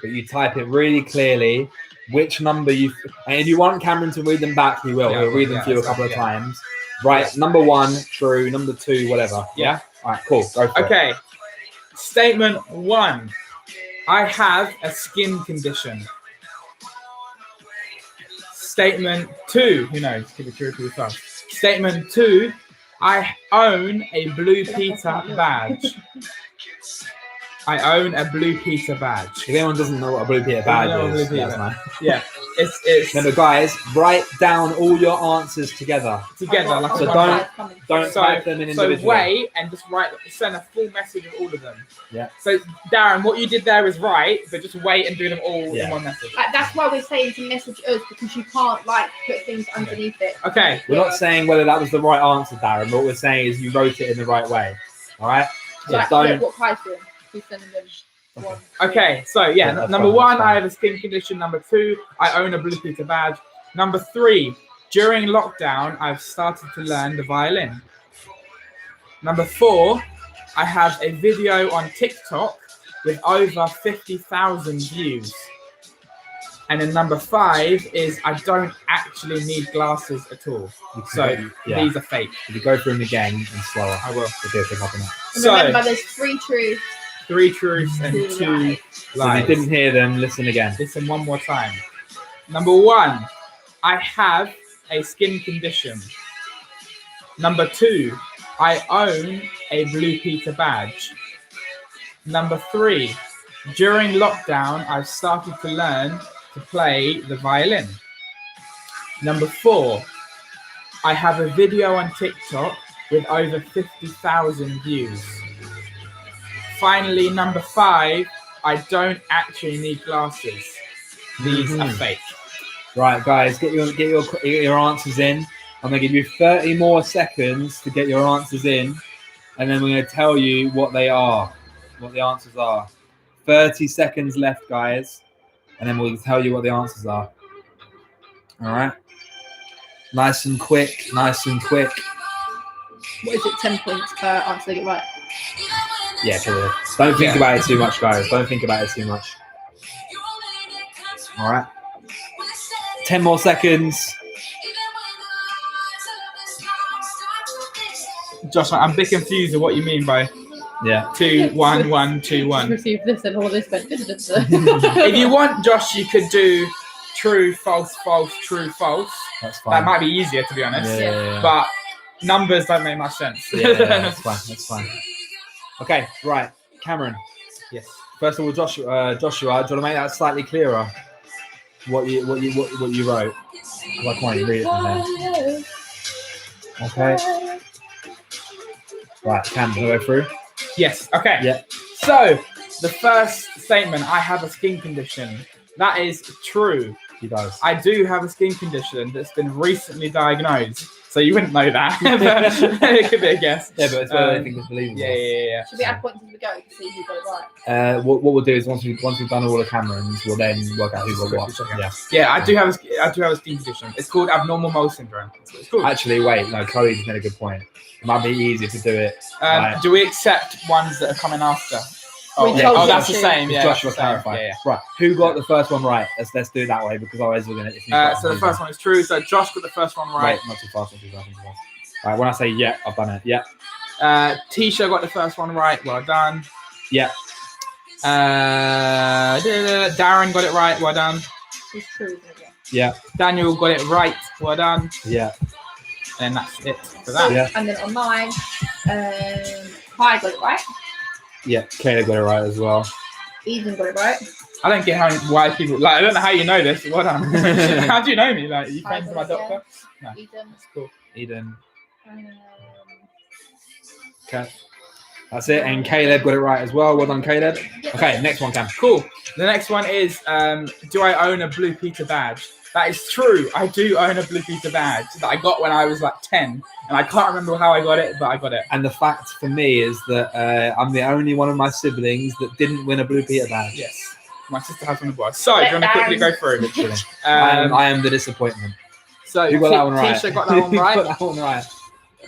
that you type it really clearly. Which number you, and if you want Cameron to read them back, he will. Yeah, He'll read them yeah, to you a that's couple of right, times. Right. Number 1, true. Number 2, whatever. Yeah. All right. Cool. Go for it. Okay. Statement 1. I have a skin condition. Statement 2. Who knows? Could be true, could be false. Statement 2. I own a Blue Peter badge. I own a Blue Peter badge. If anyone doesn't know what a Blue Peter badge know what a is, Blue Peter that's badge. nice. Yeah, it's Remember, guys, write down all your answers together. together like So a don't- one. Don't type them in individually. So wait and just send a full message of all of them. Yeah. So Darren, what you did there is right, but just wait and do them all in Yeah. one message. Like, that's why we're saying to message us, because you can't like put things underneath it. Okay. We're not saying whether that was the right answer, Darren. What we're saying is you wrote it in the right way. All right? Like, So don't. what Kai's doing. He's sending them one. Okay, so Yeah, that's number fine, one, that's fine. I have a skin condition. Number two, I own a Blue Peter badge. Number three, during lockdown, I've started to learn the violin. Number four, I have a video on TikTok with over 50,000 views. And then number five is I don't actually need glasses at all. So yeah. these are fake. If you go through them again and slower, I will. we'll do a pick up on that. And So remember, there's 3 truths. 3 truths and 2 Two lies. So if you didn't hear them, listen again. Listen one more time. Number one, I have a skin condition. Number two, I own a Blue Peter badge. Number three, during lockdown, I've started to learn to play the violin. Number four, I have a video on TikTok with over 50,000 views. Finally, number five, I don't actually need glasses. These are fake. Right, guys, get your answers in. I'm gonna give you 30 more seconds to get your answers in, and then we're gonna tell you what they are, what the answers are. 30 seconds left, guys, and then we'll tell you what the answers are. All right, nice and quick, nice and quick. What is it? 10 points per answer they get right. Yeah, cool. Don't think about it too much, guys. Don't think about it too much. All right, 10 more seconds. Josh, I'm a bit confused with what you mean by Yeah. 2, 1, 1, 2, 1. Receive this and all this went. If you want, Josh, you could do true, false, false, true, false. That's That fine. might be easier, to be honest. Yeah. But numbers don't make much sense. Yeah, that's fine. That's fine. Okay, right, Cameron. Yes. First of all, Joshua, do you want to make that slightly clearer? What you wrote? 'Cause I can't even read it from there. Okay. Right, Cam, can I go through? Yes. Okay. Yeah. So the first statement, I have a skin condition. That is true. He does. I do have a skin condition that's been recently diagnosed. So you wouldn't know that. But it could be a guess. Yeah, but it's whether they think it's believable. Yeah. Should we add points as we go to see who got it right? What we'll do is once we've done all the Camerons, we'll then work out who got what. Yeah. Yeah, I do have a skin condition. It's called abnormal mole syndrome. That's what it's called. Actually, wait. No, Chloe just made a good point. It might be easier to do it. Right. Do we accept ones that are coming after? We Oh, told that's the you. same. Yeah, Joshua that's the same. clarified. Yeah. Right. Who got the first one right? Let's do it that way because otherwise we're gonna. So the first one is true. So Josh got the first one right. Right. Not too fast. Not too fast. Not too fast. All right. When I say yeah, I've done it. Yeah. Tisha got the first one right. Well done. Yeah. Darren got it right. Well done. It's true, isn't it? Yeah. Daniel got it right. Well done. Yeah. And that's it for that. Yeah. And then on mine, Kai got it right. Yeah. Kayla got it right as well. Eden got it right. I don't get why people like. I don't know how you know this. Well done. How do you know me? Like, are you friends with my doctor? No. Eden. That's cool. Eden. Um, Okay. That's it. And Caleb got it right as well. Well done, Caleb. Okay. Next one, Cam. Cool. The next one is, do I own a Blue Peter badge? That is true. I do own a Blue Peter badge that I got when I was like 10. And I can't remember how I got it, but I got it. And the fact for me is that I'm the only one of my siblings that didn't win a Blue Peter badge. Yes. My sister has one as well. So, do you want to quickly go through? Literally. Um, I am the disappointment. so, You got that one right. Tisha got that one You right. got that one right.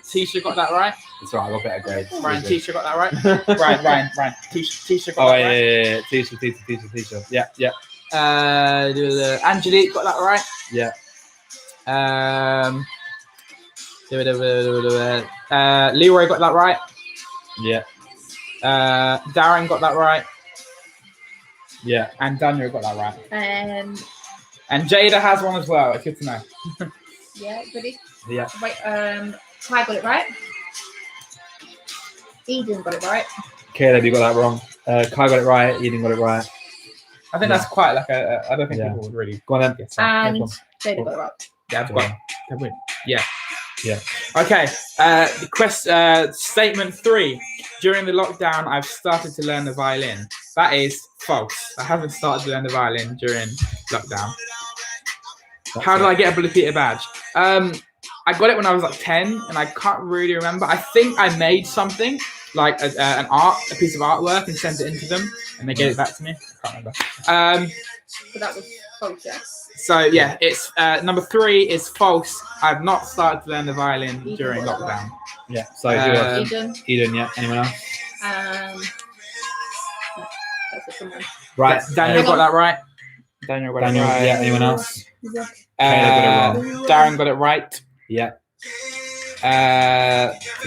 Tisha got that right. It's all right. I got better grades. Ryan, Tisha got that right. Ryan. Tisha got Oh, that yeah, right. yeah. Tisha. Yeah. Angelique got that right. Yeah. Leroy got that right. Yeah. Darren got that right. Yeah. And Daniel got that right. and And Jada has one as well. It's good to know. yeah, ready? Yeah. Wait, Kai got it right. Eden got it right. Caleb, you got that wrong. Kai got it right. Eden got it right. I think that's quite like a. I don't think Yeah. people would really Go on then. get that. And Next Jada got it right. Yeah, I've got. Have we? Yeah. Yeah. Okay. Statement 3. During the lockdown, I've started to learn the violin. That is false. I haven't started to learn the violin during lockdown. How did I get a Blue Peter badge? I got it when I was like 10, and I can't really remember. I think I made something like a piece of artwork, and sent it into them, and they gave it back to me. I can't remember. But that was false, yeah. So yeah, it's number 3 is false. I've not started to learn the violin Eden during got that lockdown. Yeah. So who else? Eden. Eden. Yeah. Anyone else? That's it, someone. Right. Daniel Hang got on. that right. Daniel got Daniel. it right. Yeah. Anyone else? Uh, Caleb Darren got it right. Yeah.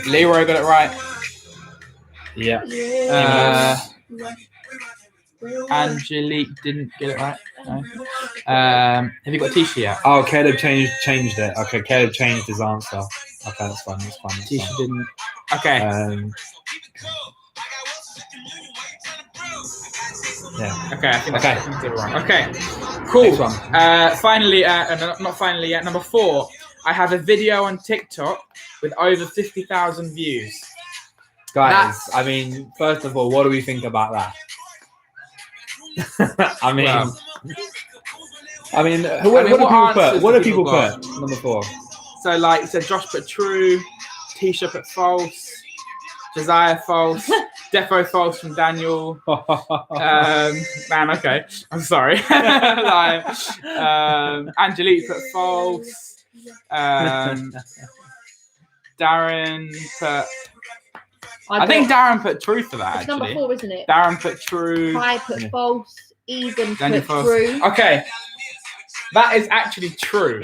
Leroy got it right. Yeah. Angelique didn't get it right. No. Have you got Tisha yet? Oh, Caleb changed it. Okay, Caleb changed his answer. Okay, that's fine. That's fine. That's Tisha fine. didn't. Okay. Yeah. Okay, I think Okay. I did it wrong. Okay, cool. Next one. Finally, not finally yet. Number 4, I have a video on TikTok with over 50,000 views. Guys, I mean, first of all, what do we think about that? I mean, Well, what do answers people got? put? Number 4. So, like, so Josh put true, Tisha put false, Josiah false, Defo false from Daniel. Man, okay, I'm sorry. Like, Angelique put false. Darren put. I think Darren put true for that. It's number Actually, 4, isn't it? Darren put true. I put Yeah. false. Eden Daniel put false. true. Okay, that is actually true.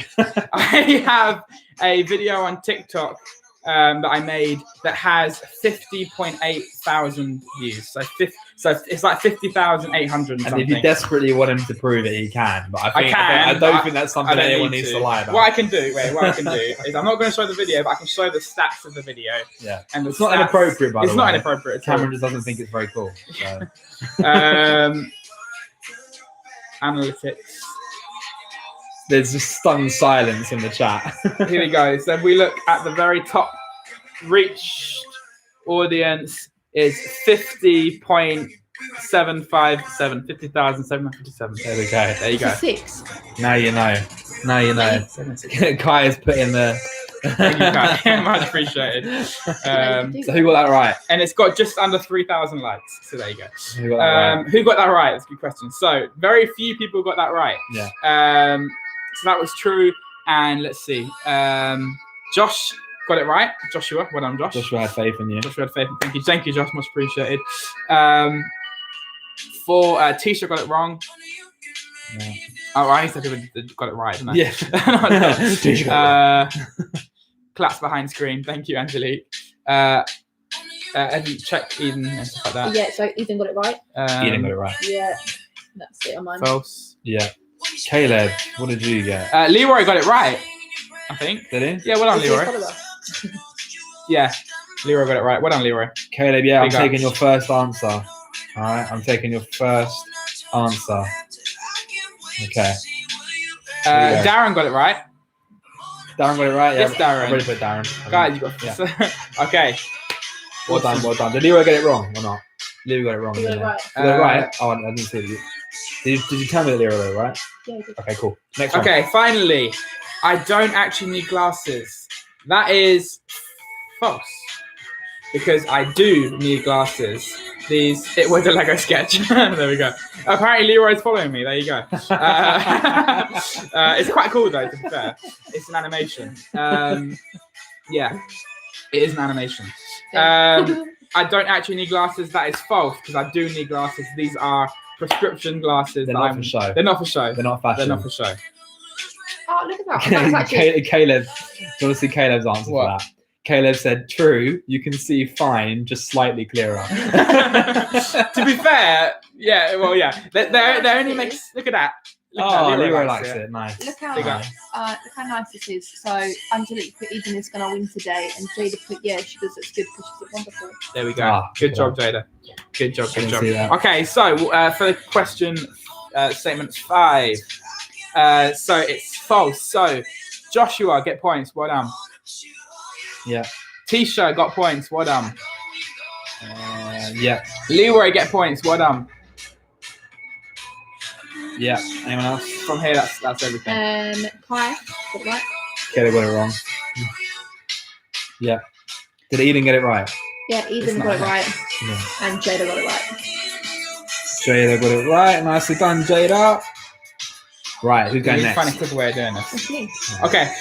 I have a video on TikTok that I made that has 50.8 thousand views. So it's like 50,800 And something. if you desperately want him to prove it, he can. But I can, don't but think that's I something don't anyone need needs to. to lie about. What I can do is I'm not going to show the video, but I can show the stats of the video. Yeah. And the It's not stats- inappropriate, by the way. It's not inappropriate. At all. Cameron just doesn't think it's very cool. So. Analytics. There's just stunned silence in the chat. Here we go. So we look at the very top reached audience is 50.757, 50,757. There we go. There you It's go. a 6. Now you know. Now you know. Kai has put in the. Thank you, Kai. Much appreciated. So who got that right? And it's got just under 3,000 likes. So there you go. Who got that right? Who got that right? That's a good question. So very few people got that right. Yeah. So that was true. And let's see. Josh got it right. Joshua, well done, Josh. Joshua had faith in you. Joshua had faith. Thank you, Josh. Much appreciated. For Tisha got it wrong. Yeah. Oh, I said who got it right, didn't I? Yeah. Tisha got it right. Claps behind screen. Thank you, Angelique. Have you checked Eden and stuff like that? Yeah, so Eden got it right. Eden got it right. Yeah, that's it on mine. False. Yeah. Caleb, what did you get? Leroy got it right, I think. Did he? Yeah, well done, Is he a Leroy. follower? Yeah, Leroy got it right. Well done, Leroy. Caleb, yeah, I'm Big taking ups. your first answer. All right, I'm taking your first answer. Okay. There you go. Darren got it right. Darren got it right? Yeah, Yes, Darren. I've already put Darren. Guys, you got okay. Well done, well done. Did Leroy get it wrong or not? Leroy got it wrong. He got it didn't he? right. Did he get it right? Oh, I didn't see it. Did you tell me that Leroy got it right? Yeah, he did. Okay, cool. Next one. Okay, finally, I don't actually need glasses. That is false. Because I do need glasses. It was a Lego sketch. There we go. Apparently Leroy's following me. There you go. It's quite cool though, to be fair. It's an animation. Yeah, it is an animation. I don't actually need glasses. That is false because I do need glasses. These are prescription glasses. They're not for show. They're not for show. They're not fashion. They're not for show. Oh, look at that. That's actually Caleb, do you want to see Caleb's answer What? for that? Caleb said, true, you can see fine, just slightly clearer. To be fair, yeah, well, yeah. They only make, look at that. Oh, Leroy likes it. Nice. Look how Big up. look how nice this is. So Angelique put Eden is gonna win today, and Jada put she does it's good because she's wonderful. There we go. Ah, Good job, Jada. Good job. Good Didn't job. see that. Okay, so for the question statement 5, so it's false. So Joshua get points. Well done. Yeah. Tisha got points. Well done. Yeah. Leroy get points. Well done. Yeah. Anyone else? From here, that's everything. Kai, got it right. Okay, they got it wrong. Yeah. Did Eden get it right? Yeah, Eden not got it right. right, Yeah. and Jada got it right. Jada got it right. Nicely done, Jada. Right, who's going Really next? funny quick way of doing this. That's me. Okay,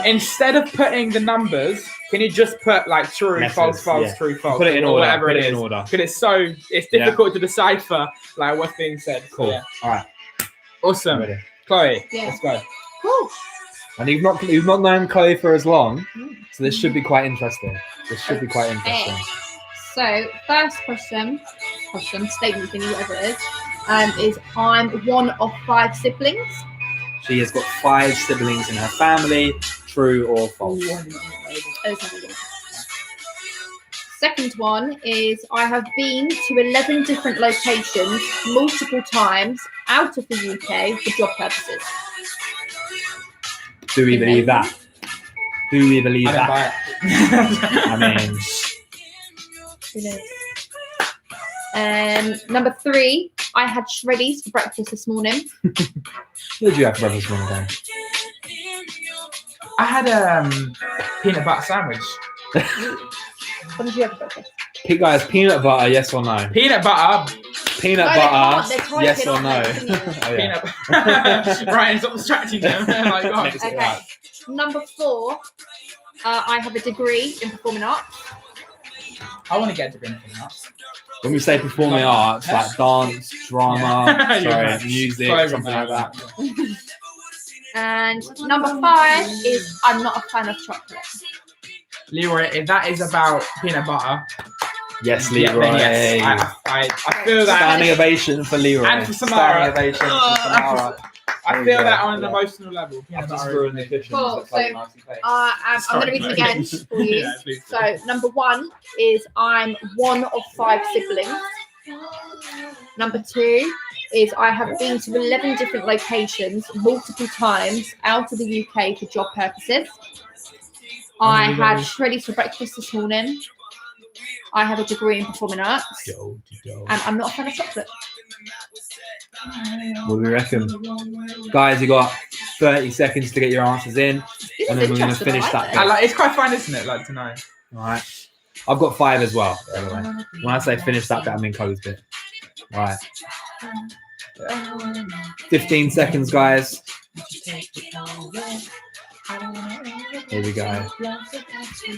instead of putting the numbers, can you just put like true, Letters, false, yeah. true, false, Put it in or order. whatever Put it it in is? order. Because it's difficult to decipher like what's being said. Cool. Yeah. All right. Awesome. Ready. Chloe, Yeah. let's go. Cool. And you've not known Chloe for as long, so this should be quite interesting. This should be quite interesting. So first question, statement thingy, whatever it is I'm one of 5 siblings. She has got 5 siblings in her family. True or false? Second one is I have been to 11 different locations multiple times out of the UK for job purposes. Do we believe that? Do we believe I don't that? buy it. I mean, Who knows? Number 3, I had shreddies for breakfast this morning. what did you have for breakfast morning, Dan? I had peanut butter sandwich. What did you have for breakfast? Guys, peanut butter, yes or no? Peanut butter. Peanut No, butter, they're typing, yes or no? aren't they? Oh, yeah. Peanut butter. Ryan, stop distracting them. Oh my God. Next. Okay. Right. Number 4, I have a degree in performing arts. I want to get to anything else. When we say performing arts, like dance, drama, You're sorry, right. music, Sorry, something like that. And number 5 is I'm not a fan of chocolate. Leroy, if that is about peanut butter, Yes, yeah, Leroy. then yes. I feel that. Standing ovation for Leroy. And for Samara. Standing ovation for Samara. I feel that on an emotional level. Peanut I've just butter ruined the is- kitchen. Cool, Looks like so, a nice face. I'm going to read them again for you. Yeah, please. So number 1 is I'm one of 5 siblings. Number 2 is I have been to 11 different locations multiple times out of the UK for job purposes. I had shreddies for breakfast this morning. I have a degree in performing arts, and I'm not a fan of chocolate. What do we reckon? Guys, you got 30 seconds to get your answers in, This and is then we're going to interesting, I finish like that this. bit. Like, it's quite fun, isn't it? Like to know. All right. I've got 5 as well, by the way. When I say finish that bit, I mean Chloe's bit. All right. 15 seconds, guys. Here we go.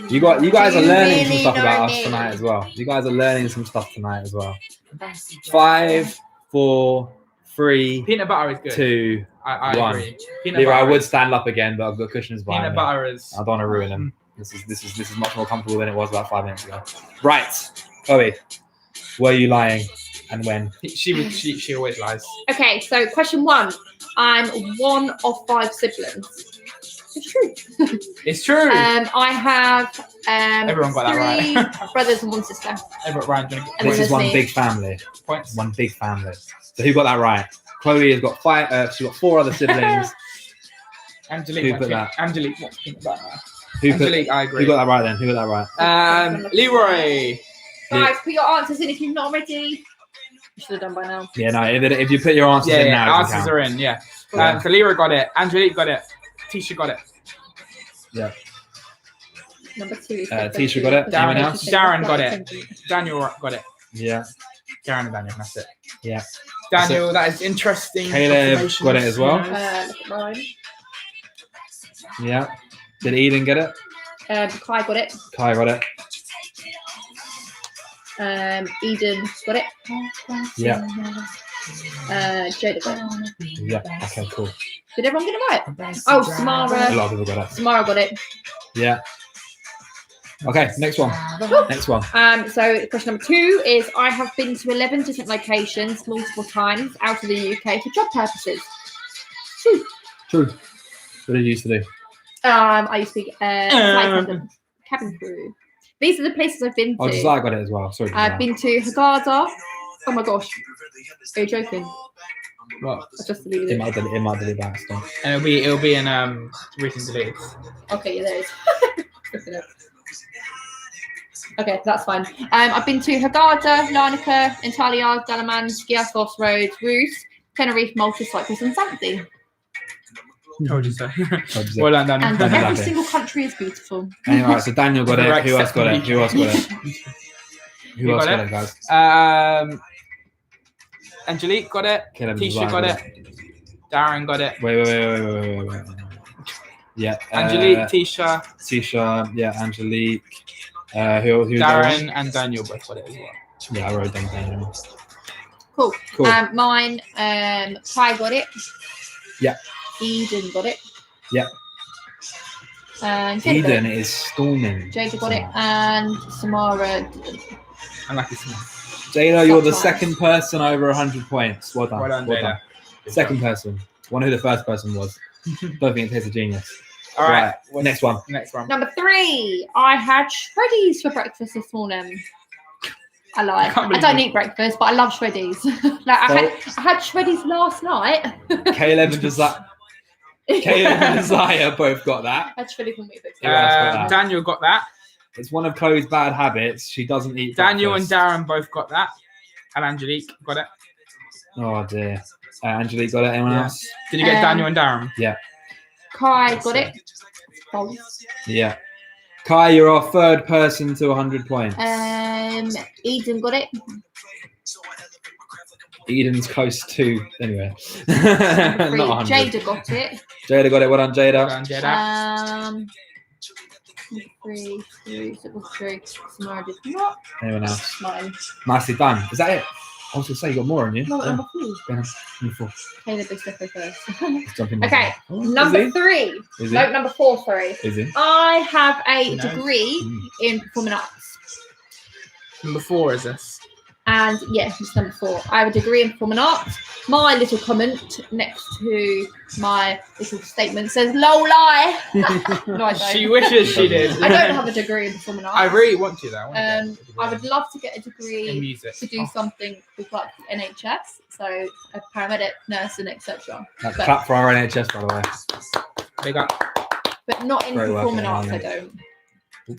You guys are Do you learning some really stuff about know us me? tonight as well. You guys are learning some stuff tonight as well. 5, 4, 3, Peanut butter is good. 2. I one. agree. Peanut Leroy, I butter would is- stand up again, but I've got cushions behind Peanut me. butter is. I don't want to ruin them. This is much more comfortable than it was about 5 minutes ago. Right, Chloe, were you lying and when? She always lies. Okay, so question 1. I'm one of 5 siblings. It's true. It's true. I have Everyone got that 3 right. brothers and 1 sister. Everyone, Ryan, do you want to And This then is one there's me. big family. get points? One big family. So who got that right? Chloe has got 5. She's got 4 other siblings. Angelique. Who wants put peanut- Angelique wants peanut butter. Who put? Angelique, I Who agree. got that right then? Who got that right? Leroy. Guys, put your answers in if you've not already. You should have done by now. Yeah, no. If you put your answers Yeah, in yeah. now, it Answers can are count. in. Yeah. Yeah. So Leroy got it. Angelique got it. Tisha got it. Number 2 is Tisha got it. Darren- Anyone else? Darren got it. Daniel got it. Yeah. Darren and Daniel. That's it. Yeah. Daniel, that is interesting. Caleb information. got it as well. Look at mine. Yeah. Did Eden get it? Kai got it. Kai got it. Eden got it. Yeah. Jada got it. Yeah. Okay. Cool. Did everyone get it right? Oh, A Samara. lot of people got it. Samara got it. Yeah. Okay. Next one. Next one. So question number 2 is I have been to 11 different locations multiple times out of the UK for job purposes. True. What did you used to do? I used to be cabin crew. These are the places I've been to. Oh, Desire got it as well. Sorry. I've been to Haggadah. Oh my gosh. Are you joking? What? I just deleted It it. might delete that stuff. And it'll be in recent deleted. Okay, yeah, there it is. Look it up. Okay, that's fine. I've been to Haggadah, Larnaca, Antalya, Dalaman, Skiathos Road, Ruth, Tenerife, Malta, Cyprus, and Zante. Told you so. Obviously. Well done, Daniel. And Done every exactly. single country is beautiful. Anyway, right, so Daniel got it. Correct Who else got it? Who else got it? Who You else got got it? it, guys? Angelique got it. Caleb Tisha Desire got it. Darren got it. Wait. Yeah. Angelique, Tisha, Tisha. Yeah, Angelique. Who Darren, and Daniel both got it as well. Yeah, I wrote down Daniel. Cool. Cool. Mine, Kai got it. Yeah. Eden got it. Yeah. And Jada got Eden it. is storming. Jada got it. And Samara didn't. Unlucky Smith. Jada, you're the Sometimes. second person over 100 points. Well done. Well done, Jada. Good Second job. person. Wonder who the first person was. Don't think it takes a genius. All right. Next one. Next one. Number 3, I had shreddies for breakfast this morning. I lie. can't I believe don't it. eat breakfast, but I love shreddies. Like I had shreddies last night. Caleb and Desire. Caleb and Desire both got that. I had shreddies on me. Who else got that? Daniel got that. It's one of Chloe's bad habits. She doesn't eat Daniel and breakfast. Darren both got that. And Angelique got it. Oh dear. Angelique got it. Anyone Yeah. else? Did you get Daniel and Darren? Kai got it. False. Yeah. Kai, you're our third person to 100 points. Eden got it. Eden's close to. Anyway. Number 3, Not 100. Jada got it. Jada got it. Well done, Jada. Well done, Jada. 3, so it was 3. Samara did not. Anyone else? Mine. Nicely done. Is that it? I was going to say you got more on you. No, Yeah. number 4. Go on. Number 4. Caleb is Stepho first. Let's jump in. Okay, Oh, number is 3. he? Is No, he? number 4, sorry. Is he? I have a No. degree Mm. in performing arts. Number 4 is this. And yeah, it's number 4. I have a degree in performing arts. My little comment next to my little statement says, "Low lie." No, I don't. She wishes she did. I don't have a degree in performing arts. I really want to, though. I want to I would love to get a in degree music. to do something with like the NHS, so a paramedic, nursing, etc. Clap for our NHS, by the way. Big up. But not in Very well performing done, arts. I mate. don't.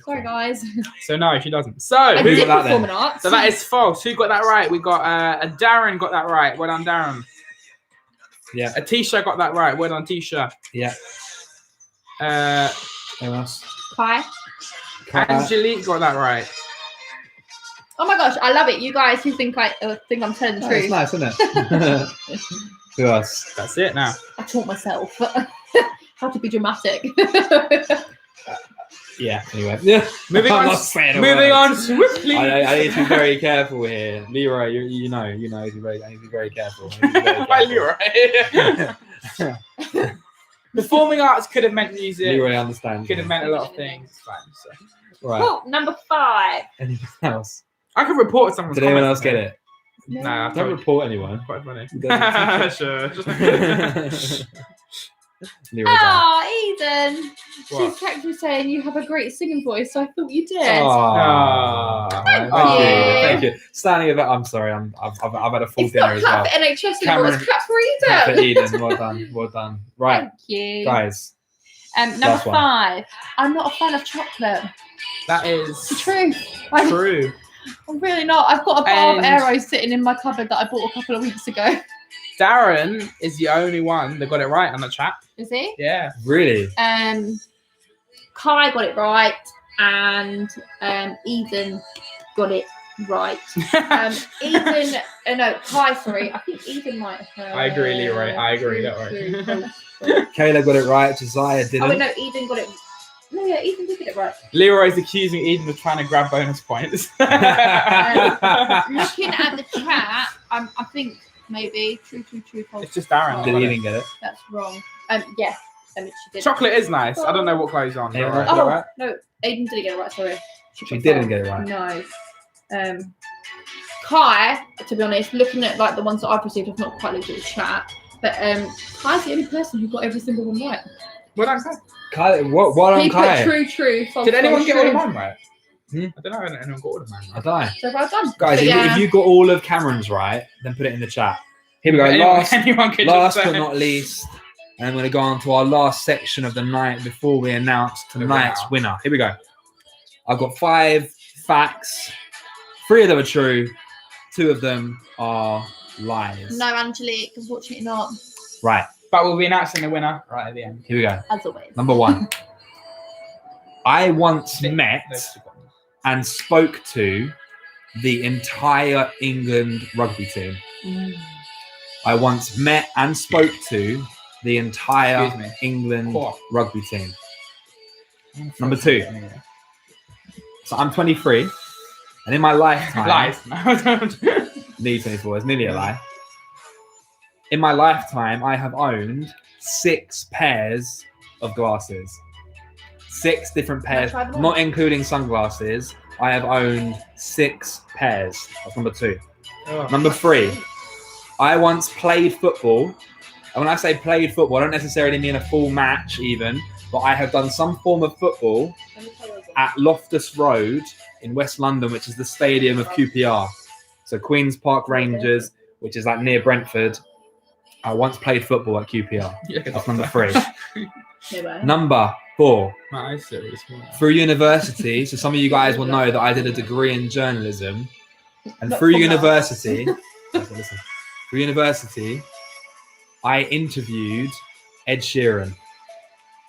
Sorry, guys. So no, she doesn't. So I who did got that then? performing arts. So that is false. Who got that right? We got Darren got that right. Well done, Darren. Yeah. Tisha got that right. Well done, Tisha. Yeah. Anyone else? Kai. Angelique got that right. Oh my gosh, I love it. You guys who think I'm telling the Oh, truth. it's nice, isn't it? Who else? That's it now. I taught myself how to be dramatic. Yeah. Anyway. Yeah. Moving I'm on. not saying a Moving word. on swiftly. I need to be very careful here, Leroy. You know. I need to be very careful. I need to be very By careful. Leroy. Performing arts could have meant music. Leroy understands. Could have meant a lot of things. It's fine, so. Right. Cool. Number 5. Anything else? I could report someone's Did anyone comments, else get though. it? No, I Don't don't. report anyone. Quite funny. Doesn't- Sure. Leroy done. Oh, Eden. What? She's texted me saying you have a great singing voice, so I thought you did. Aw, Thank thank you. Standing about. I'm sorry. I've had a full It's dinner not as clap well. for NHS Cameron- anymore, it's clap for Clap for Eden. Eden. Well done. Well done. Right, Thank you. guys. Number Last one. 5. I'm not a fan of chocolate. That It's the is truth. I'm true. really not. I've got a bar of And- arrows sitting in my cupboard that I bought a couple of weeks ago. Darren is the only one that got it right on the chat. Is he? Yeah. Really? Kai got it right, and Eden got it right. Eden, no, Kai, sorry. I think Eden might have. I agree, Leroy. I agree, don't worry. worry. Kayla got it right. Josiah didn't. Oh, wait, no, Eden got it. No, yeah, Eden did get it right. Leroy's accusing Eden of trying to grab bonus points. Looking at the chat, I think maybe true, false. It's just Darren. Did got it. Eden get it? That's wrong. Yeah, she did. Chocolate is nice. I don't know what goes on. Yeah, Alright. right. Oh right? no, Aiden didn't get it right. Sorry, She didn't get it right. No. Kai, to be honest, looking at like the ones that I've received, I've not quite looked at the chat, But Kai's the only person who got every single one right. Well done, Kai. Kai, what on He put Kai? true, false. Did anyone false, get all true. of mine right? Hmm? I don't know. Anyone got all of mine I right? don't know. So well done. Guys, But if you got all of Cameron's right, then put it in the chat. Here we go. Anyone could Last just but say- not least, and I'm going to go on to our last section of the night before we announce tonight's Wow. winner. Here we go. I've got 5 facts. 3 of them are true. 2 of them are lies. No, Angelique, unfortunately not. Right. But we'll be announcing the winner right at the end. Here we go. As always. Number 1. I once met and spoke to the entire England rugby team. I once met and spoke to the entire Excuse me. England Four. rugby team. Number 2. So I'm 23, and in my lifetime, Lies. nearly 24, it's nearly a lie. In my lifetime, I have owned 6 pairs of glasses. 6 different Can I pairs, try them on? not including sunglasses. I have owned 6 pairs. That's number 2. Oh. Number 3, I once played football. And when I say played football, I don't necessarily mean a full match even, but I have done some form of football at Loftus Road in West London, which is the stadium of QPR. So Queen's Park Rangers, which is like near Brentford. I once played football at QPR. That's number 3. Number 4, My eyes are really small. through university. So some of you guys will know that I did a degree in journalism. And Not through from that. university, listen, through university, I interviewed Ed Sheeran.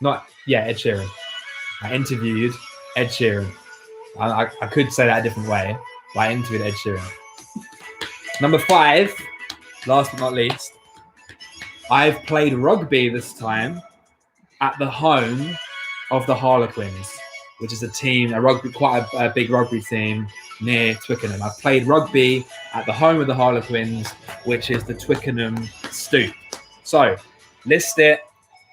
Ed Sheeran. I interviewed Ed Sheeran. I could say that a different way, but I interviewed Ed Sheeran. Number 5, last but not least, I've played rugby this time at the home of the Harlequins, which is quite a big rugby team near Twickenham. I've played rugby at the home of the Harlequins, which is the Twickenham Stoop. So, list it.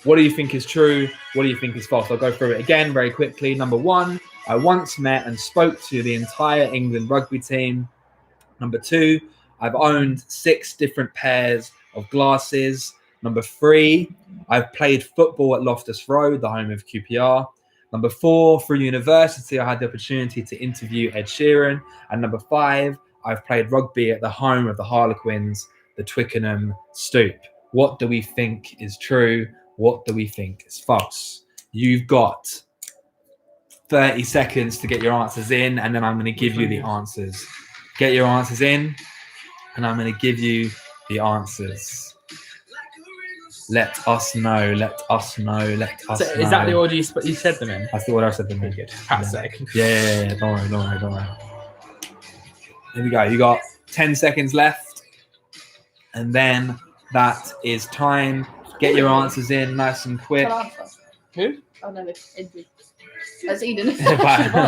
What do you think is true? What do you think is false? I'll go through it again very quickly. Number 1, I once met and spoke to the entire England rugby team. Number 2, I've owned 6 different pairs of glasses. Number 3, I've played football at Loftus Road, the home of QPR. Number 4, through university, I had the opportunity to interview Ed Sheeran. And number 5, I've played rugby at the home of the Harlequins, the Twickenham Stoop. What do we think is true? What do we think is false? You've got 30 seconds to get your answers in, and then I'm going to give you the answers. Get your answers in, and I'm going to give you the answers. Let us know. Let us know. Let us So know. is that the order you said them in? That's the order I said them in. Good. Pat's sake. Yeah. Don't worry. Here we go. You got 10 seconds left, and then that is time. Get your answers in nice and quick. Who? Oh no, it's Edward. That's Eden.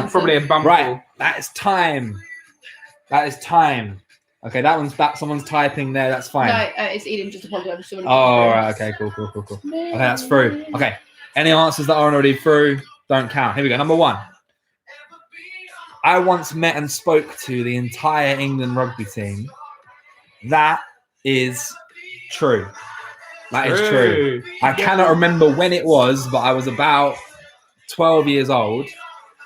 Probably a bump. Right, that is time. Okay, that someone's typing there. That's fine. No, it's Eden. Just apologise. Oh, all right. Okay, cool. Okay, that's through. Okay, any answers that aren't already through don't count. Here we go. Number 1. I once met and spoke to the entire England rugby team. That is true. That is true. I cannot remember when it was, but I was about 12 years old.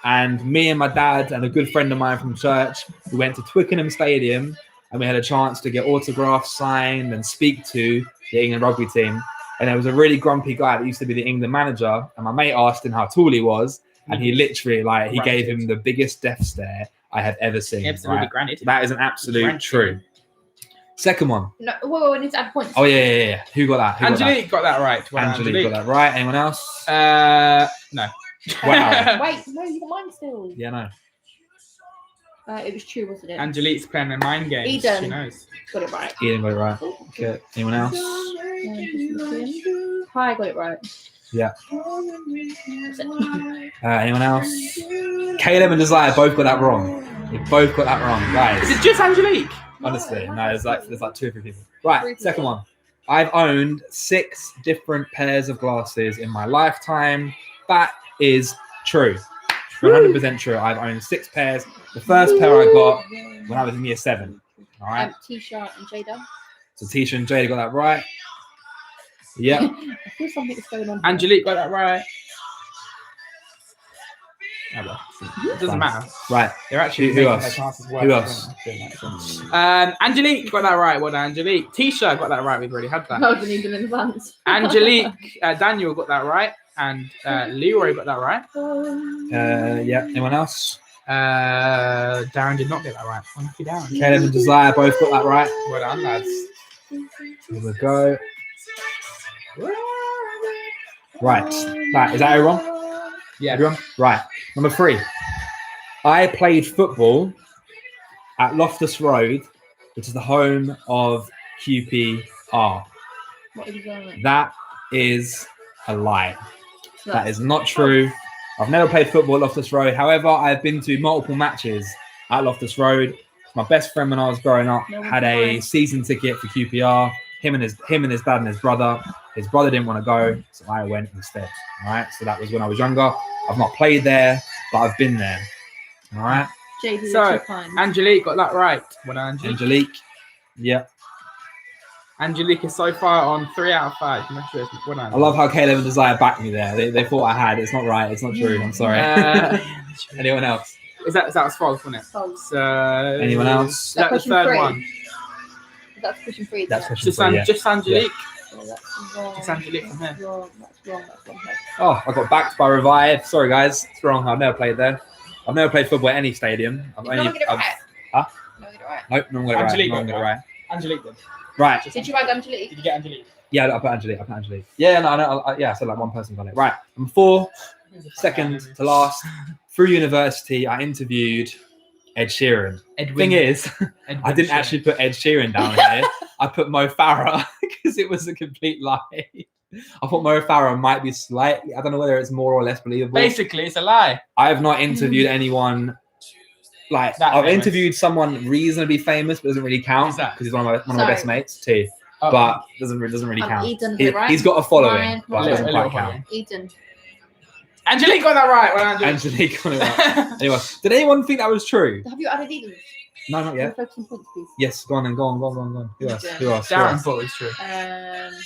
And me and my dad and a good friend of mine from church, we went to Twickenham Stadium and we had a chance to get autographs signed and speak to the England rugby team. And there was a really grumpy guy that used to be the England manager. And my mate asked him how tall he was. And he literally, he gave him the biggest death stare I had ever seen. Absolutely right? granted. That is an absolute Granted. true. Second one. No, whoa, we need to add points. Oh, yeah. Who got that? Angelique got that right. Well, Angelique got that right. Anyone else? No. Wow. Wait, no, you got mine still. Yeah, no. It was true, wasn't it? Angelique's playing a mind game. Eden. She knows. Got it right. Ian got it right. Okay. Anyone else? Hi, got it right. Yeah. That's it. Anyone else? Caleb and Desire both got that wrong. They both got that wrong, Is guys. it just Angelique? Honestly, no. There's like 2 or 3 people. Right. Second one. I've owned 6 different pairs of glasses in my lifetime. That is true. 100% true. I've owned 6 pairs. The first pair I got when I was in year 7. All right. T-shirt and Jada. So Tisha and Jada got that right. Yep. I feel something's going on. Angelique got that right. Oh, well, it doesn't matter. Right. They're actually Who making else? their chances worse. Who else? Angelique got that right. Well done, Angelique. Tisha got that right. We've already had that. I wasn't even in advance. Angelique, Daniel got that right, and Leroy got that right. Yeah. Anyone else? Darren did not get that right. Thank you, Darren. Caleb and Desire both got that right. Well done, lads. Here we go. Right. Right. Is that everyone? Yeah. Everyone? Right. Number 3. I played football at Loftus Road, which is the home of QPR. What is that? That is a lie. So That is not true. I've never played football at Loftus Road. However, I've been to multiple matches at Loftus Road. My best friend when I was growing up had a season ticket for QPR. Him and his dad and his brother. His brother didn't want to go, so I went instead. All right. So that was when I was younger. I've not played there, but I've been there. All right. JD, So, you're too kind. Angelique got that right. Well done, Angelique. Angelique. Yep. Angelique is so far on 3 out of 5. Congratulations. Well done. I love how Caleb and Desire backed me there. They thought I had. It's not right. It's not true. I'm sorry. Anyone else? That was false, wasn't it? False. So, Anyone else? Is that the Question third 3. one? That's question 3. That's isn't it? question Just, 3, yeah. just Angelique. So that's wrong. Just Angelique from here. That's wrong. That's wrong. That's wrong. Oh, I got backed by Revive. Sorry, guys. It's wrong. I've never played there. I've never played football at any stadium. Did no one get it right? Huh? No one get it right. Nope, no one got it right. Angelique No one got got it it right. Angelique did. Right. Just Did you write Angelique? Did you get Angelique? Yeah, I put Angelique. Yeah, no, I said like one person got it. Right. Number 4, second to last. Through university, I interviewed Ed Sheeran. Thing is, I didn't actually put Ed Sheeran down here. I put Mo Farah because it was a complete lie. I thought Mo Farah might be slightly, I don't know whether it's more or less believable. Basically, it's a lie. I have not interviewed anyone like That I've famous. interviewed someone reasonably famous, but doesn't really count Who's that? because he's one of my best mates too. Oh, But doesn't really count. Eden, He, has got a following, Ryan, but it a doesn't little quite count. following. Eden. Angelique got that right. Well, Angelique. Angelique got it right. Anyway, did anyone think that was true? Have you added Eden? No, not yet. Focus on points, please. Yes, go on. Who else? Yeah. Who else? Darren thought it was true.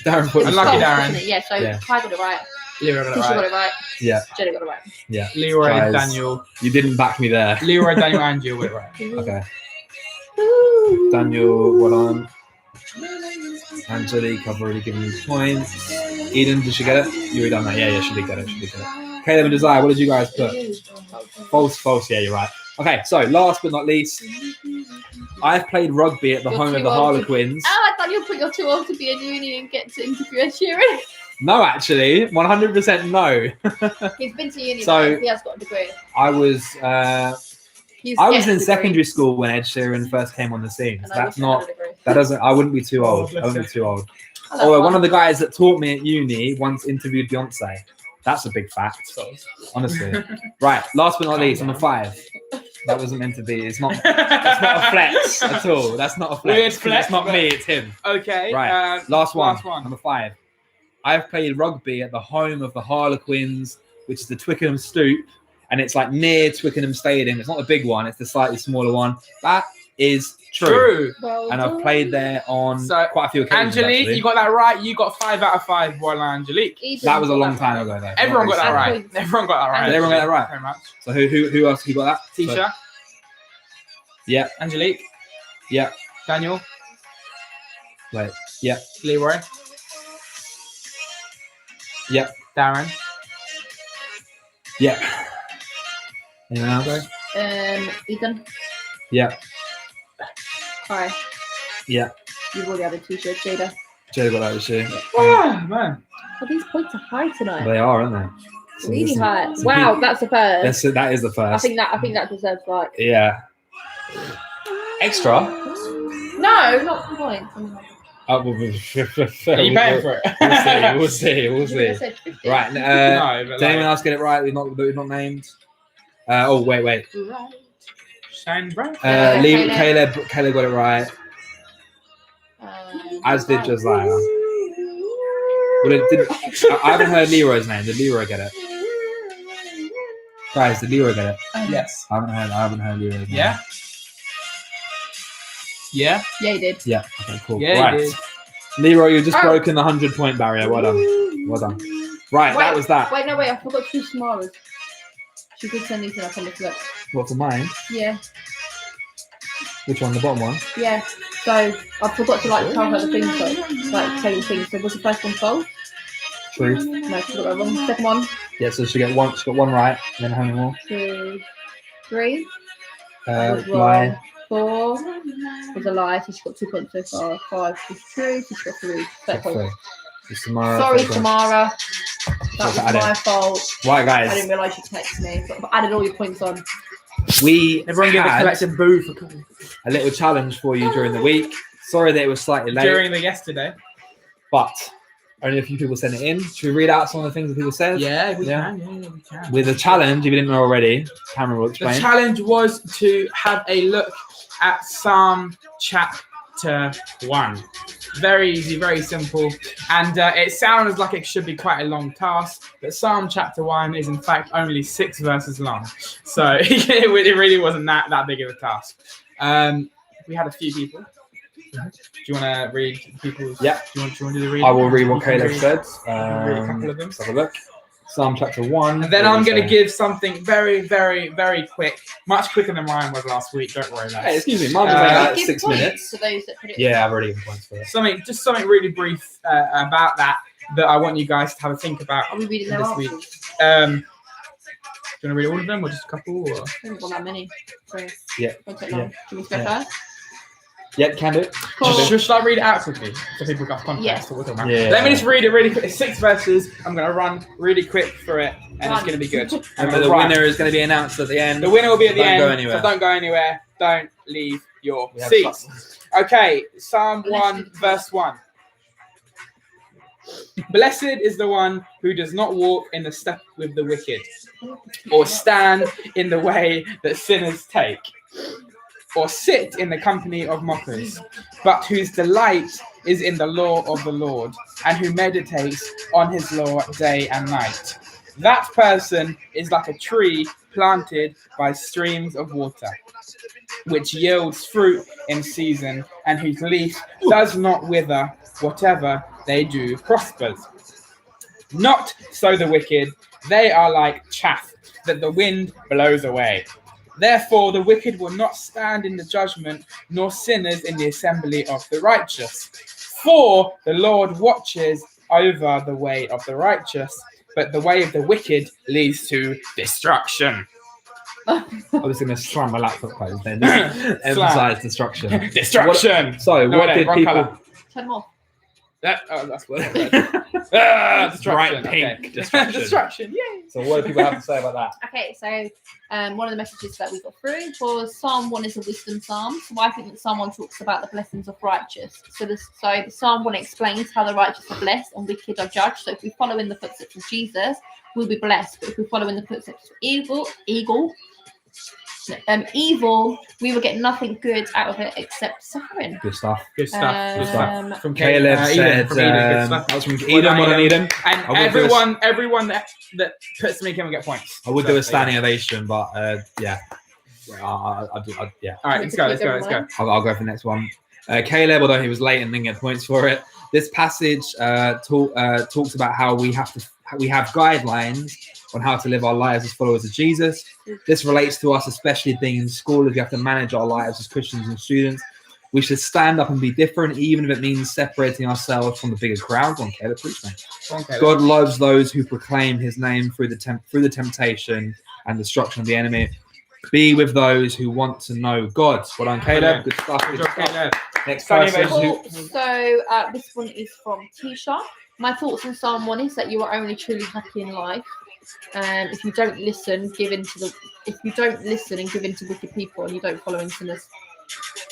Darren put Unlucky true. Darren. Isn't it? Yeah, so Yeah. Kai got it right. Leroy got Tisha got it right. it right. Yeah, Jenny got it right. yeah. Leroy, Guys. Daniel. You didn't back me there. Leroy, Daniel, Angel got it right. Okay. Daniel, what on? Angelique, I've already given you points. Eden, did she get it? You already done that. Yeah, she did get it. Caleb and Desire, what did you guys put? False. Yeah, you're right. Okay, so last but not least, I've played rugby at the You're home of too the old to- Harlequins. Oh, I thought you're too old to be in uni and get to interview Ed Sheeran. No, actually, 100% no. He's been to uni, So- but he has got a degree. I was He's I was getting in a degree. secondary school when Ed Sheeran first came on the scene. And So I that's wish I had not. a degree. That doesn't. I wouldn't be too Oh, old. I bless wouldn't you. be too old. I love Although one one. of the guys that taught me at uni once interviewed Beyonce. That's a big fact, honestly. Right. Last but not least, number 5. That wasn't meant to be. It's not. That's not a flex at all. That's not a flex. Weird 'cause flex, It's not but- me. It's him. Okay. Right. Last one. Last one. Number 5. I've played rugby at the home of the Harlequins, which is the Twickenham Stoop, and it's like near Twickenham Stadium. It's not the big one. It's the slightly smaller one. That is true. True. And I've played there on So, quite a few occasions. Angelique, actually. you got that right. You got 5 out of 5. Well, Angelique. Eden That was a got long that time right. ago, though. Everyone got that And right. points. Everyone got that right. Did everyone get that right? Very much. So who else you got that? Tisha. So- yeah, Angelique. yeah. Daniel. Wait, yeah, Leroy. yeah, Darren. yeah. Anyone else? Eden. Yeah, Hi. yeah. You've already added T-shirt, Jada. Jay got that too. Oh, man. Oh, these points are high tonight. They are, aren't they? So Really this is- high. it's a Wow, big- that's the first. that is the I first. think that deserves like. Yeah. Extra. No, not points. Oh, Are you paying for it? We'll see. You would've said 50. Right. No, but Did anyone else get it right? We've not named. Oh wait. Right. Shine bright. Caleb. Caleb got it right. As did Josiah. Well, I haven't heard Leroy's name. Did Leroy get it? Guys, did Leroy get it? Yes. I haven't heard Leroy's name. Yeah. Yeah. Yeah, you did. Yeah. Okay. Cool. Yeah, right. you did. Leroy, you've just Oh. broken the 100-point barrier. Well done. Well done. Right, that was that. Wait, I forgot to do Samara's. She did send these in. I promise. Look. What for mine? Yeah. Which one? The bottom one? Yeah. So I forgot to like tell her the things like say the things. So was the first one false? Truth. No, she got that wrong. Second one. Yeah, so she got one right, and then how many more? 2, 3. Lie. Wrong. 4 was a lie. So she got 2 points so far. 5 was true. So she got 3. Third point. Three. So Samara, Sorry, first one. Tamara. That was Add it. my fault. Right, I guys. didn't realise you texted me. But I've added all your points on. We Everyone give a had collective boo for cooking. a little challenge for you during the week. Sorry that it was slightly late, During the yesterday. but only a few people sent it in. Should we read out some of the things that people said? Yeah, we Yeah. can. Yeah, we can. With a challenge, if you didn't know already, Cameron will The explain. challenge was to have a look at Psalm chapter 1. Very easy, very simple. And it sounds like it should be quite a long task, but Psalm chapter 1 is in fact only 6 verses long. So it really wasn't that big of a task. We had a few people. Do you want to read people's? Yeah. Do you want to do the reading? I will read what You can Caleb read- said. read a couple of them. Let's have a look. Psalm chapter 1. And then What I'm does it going to say? give something very, very, very quick. Much quicker than mine was last week. Don't worry about Hey, it. excuse me, mine was only like Give 6 points minutes. To those that put it Yeah, I've already given points for it. Something really brief about that I want you guys to have a think about Are we reading their this week. answers? Do you want to read all of them or just a couple? Or? I haven't got that many. So Yeah. won't take long. Yeah. Do you want me to go Yeah. first? Yeah, can do. Cool. Should I read it out quickly so people got context? Yes. What we're talking about? Yeah. Let me just read it really quick. It's 6 verses. I'm going to run really quick for it, and it's Run. going to be good. And I'm the gonna run. winner is going to be announced at the end. The winner will be at the Don't end. go anywhere. So don't go anywhere. Don't leave your We have seats. trust. Okay, Psalm Blessed 1, verse 1. Blessed is the one who does not walk in the step with the wicked, or stand in the way that sinners take, or sit in the company of mockers, but whose delight is in the law of the Lord, and who meditates on his law day and night. That person is like a tree planted by streams of water, which yields fruit in season, and whose leaf does not wither. Whatever they do prospers. Not so the wicked. They are like chaff that the wind blows away. Therefore, the wicked will not stand in the judgment, nor sinners in the assembly of the righteous. For the Lord watches over the way of the righteous, but the way of the wicked leads to destruction. I was going to slam my laptop closed then. Emphasize destruction. Destruction. So, No, what no, did wrong people... colour. Turn them off. That's what destruction. Bright pink Okay. destruction. Destruction. Yay. So, what do people have to say about that? Okay, so one of the messages that we got through was Psalm 1 is a wisdom psalm. So I think that Psalm 1 talks about the blessings of righteous. So the Psalm 1 explains how the righteous are blessed and wicked are judged. So if we follow in the footsteps of Jesus, we'll be blessed. But if we follow in the footsteps of evil, we will get nothing good out of it except suffering. Good stuff. Good stuff. Good stuff. From Caleb Eden, said, from Eden, good stuff. that was from Well Eden, done, well done, Eden. Eden. And I would do everyone that puts me can get points. I would So, do a standing ovation, but yeah. Yeah. All right, let's go. I'll go for the next one. Caleb, although he was late and didn't get points for it, this passage talks about how we have guidelines on how to live our lives as followers of Jesus. This relates to us, especially being in school, as we have to manage our lives as Christians and students. We should stand up and be different, even if it means separating ourselves from the bigger crowd. On Caleb, preach, mate. God loves those who proclaim his name through the temptation and destruction of the enemy. Be with those who want to know God. Well done, Caleb. Good stuff. Good job, Caleb. Next Standing person. ovation. Cool. So this one is from Tisha. My thoughts on Psalm 1 is that you are only truly happy in life. If you don't listen, and give in to wicked people, and you don't follow in sinners'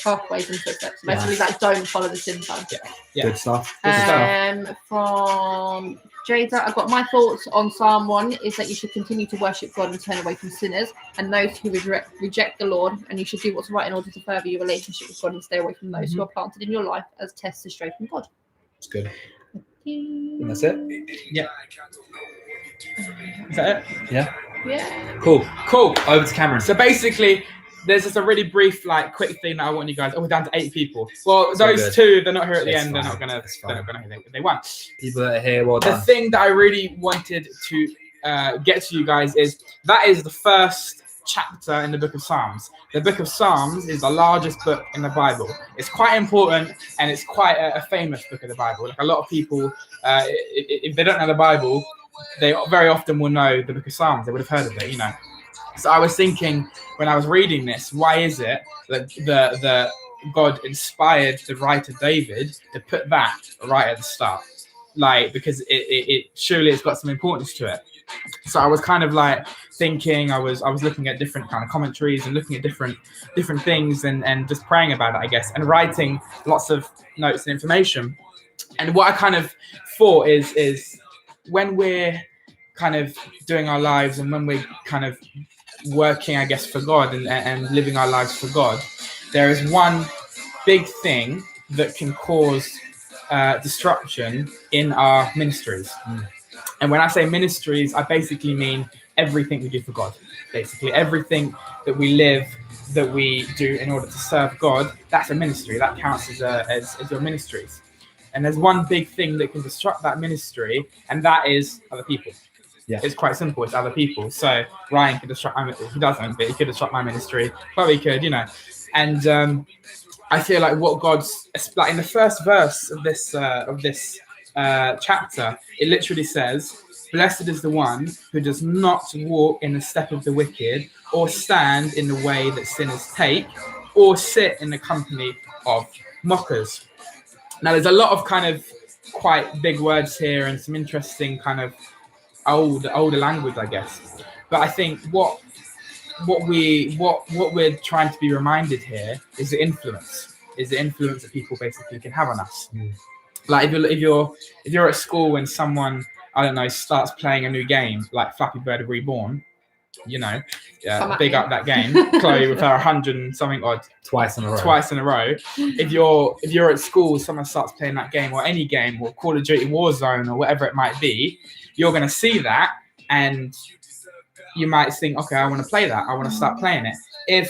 pathways and footsteps. Basically, like don't follow the sin path. Yeah. Good stuff. From Jada, I've got my thoughts on Psalm 1 is that you should continue to worship God and turn away from sinners and those who reject the Lord, and you should do what's right in order to further your relationship with God and stay away from those who are planted in your life as tests to stray from God. That's good. And that's it. Yeah. Is that it? Yeah. Yeah. Cool. Cool. Over to Cameron. So basically, there's just a really brief, like, quick thing that I want you guys. Oh, we're down to 8 people. Well, So those good. 2, they're not here at the It's end. They're fine. not gonna. It's They're not fine. gonna hear they want. People that are here, well The done. thing that I really wanted to get to you guys is that is the first chapter in the book of Psalms. The book of Psalms is the largest book in the Bible. It's quite important, and it's quite a famous book of the Bible. Like, a lot of people, if they don't know the Bible, they very often will know the book of Psalms. They would have heard of it, you know. So I was thinking when I was reading this, why is it that the God inspired the writer David to put that right at the start? Like, because it surely it's got some importance to it. So I was kind of like thinking, I was looking at different kind of commentaries and looking at different things and just praying about it, I guess, and writing lots of notes and information. And what I kind of thought is when we're kind of doing our lives and when we're kind of working, I guess, for God and living our lives for God, there is one big thing that can cause disruption in our ministries. And when I say ministries, I basically mean everything we do for God. Basically, everything that we live, that we do in order to serve God, that's a ministry. That counts as your ministries. And there's one big thing that can disrupt that ministry, and that is other people. Yeah. It's quite simple. It's other people. So Ryan could disrupt my ministry. He doesn't, but he could disrupt my ministry. Probably could, you know. And I feel like what God's, like in the first verse of this chapter, it literally says, "Blessed is the one who does not walk in the step of the wicked, or stand in the way that sinners take, or sit in the company of mockers." Now, there's a lot of kind of quite big words here and some interesting kind of older language, I guess. But I think what we're trying to be reminded here is the influence that people basically can have on us. Like if you're at school and someone, I don't know, starts playing a new game like Flappy Bird Reborn, you know, big up that game. Chloe with her 100 and something odd Twice in a row. If you're at school, someone starts playing that game or any game or Call of Duty Warzone or whatever it might be, you're going to see that and you might think, okay, I want to play that. I want to start playing it. If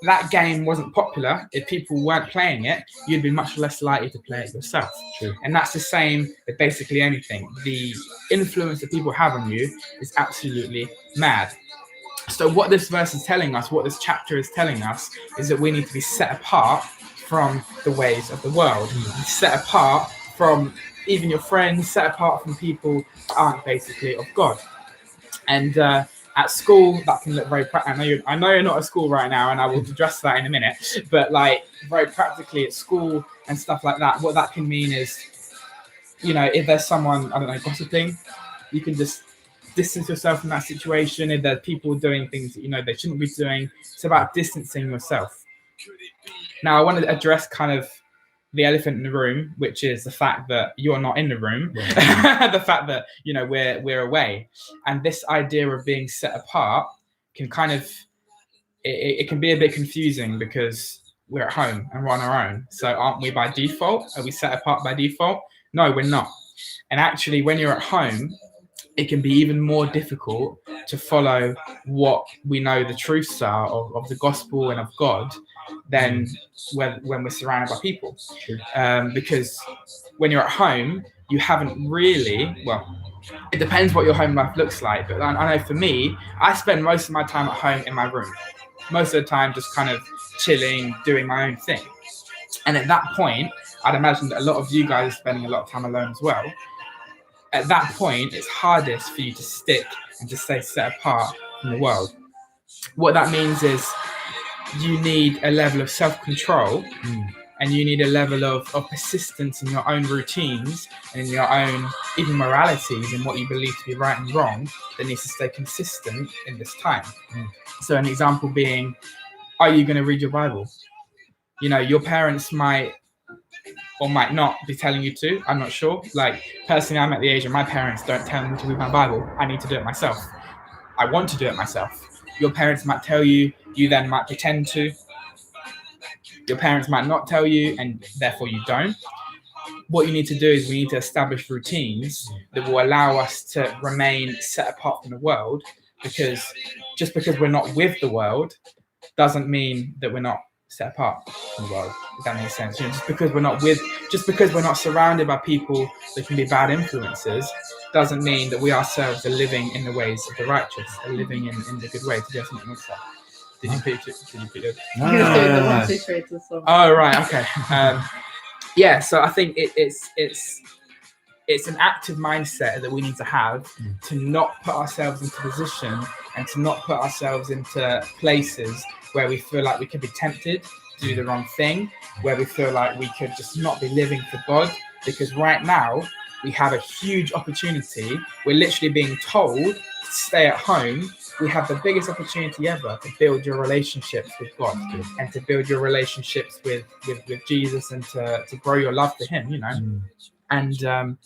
that game wasn't popular, if people weren't playing it, you'd be much less likely to play it yourself. True. And that's the same with basically anything. The influence that people have on you is absolutely mad. So what this verse is telling us, what this chapter is telling us, is that we need to be set apart from the ways of the world, set apart from even your friends, set apart from people that aren't basically of God. And at school, that can look very practical. I know you're not at school right now, and I will address that in a minute. But like very practically at school and stuff like that, what that can mean is, you know, if there's someone, I don't know, gossiping, you can just distance yourself from that situation. If there's people doing things that you know they shouldn't be doing, it's about distancing yourself. Now, I want to address kind of the elephant in the room, which is the fact that you're not in the room, the fact that, you know, we're away. And this idea of being set apart can kind of, it can be a bit confusing because we're at home and we're on our own. So aren't we by default? Are we set apart by default? No, we're not. And actually, when you're at home, it can be even more difficult to follow what we know the truths are of the gospel and of God than when we're surrounded by people. Because when you're at home, you haven't really, well, it depends what your home life looks like. But I know for me, I spend most of my time at home in my room. Most of the time just kind of chilling, doing my own thing. And at that point, I'd imagine that a lot of you guys are spending a lot of time alone as well. At that point, it's hardest for you to stick and to stay set apart from the world. What that means is you need a level of self-control and you need a level of persistence in your own routines and in your own even moralities and what you believe to be right and wrong that needs to stay consistent in this time. So an example being, are you going to read your Bible? You know, your parents might or might not be telling you to. I'm not sure. Like, personally, I'm at the age where my parents don't tell me to read my Bible. I need to do it myself. I want to do it myself. Your parents might tell you, you then might pretend to. Your parents might not tell you, and therefore you don't. What you need to do is we need to establish routines that will allow us to remain set apart from the world, because just because we're not with the world doesn't mean that we're not set apart from the world. If that makes sense. Just because we're not surrounded by people that can be bad influences, doesn't mean that we ourselves are living in the ways of the righteous, are living in the good way. Did you have something else? Did you put it? No, He was no, doing no, the no, no. 1, 2, 3 to the song. Oh right, okay. Yeah, so I think it's an active mindset that we need to have to not put ourselves into position and to not put ourselves into places where we feel like we could be tempted to do the wrong thing, where we feel like we could just not be living for God. Because right now we have a huge opportunity. We're literally being told to stay at home. We have the biggest opportunity ever to build your relationships with God and to build your relationships with Jesus and to grow your love for him, you know. And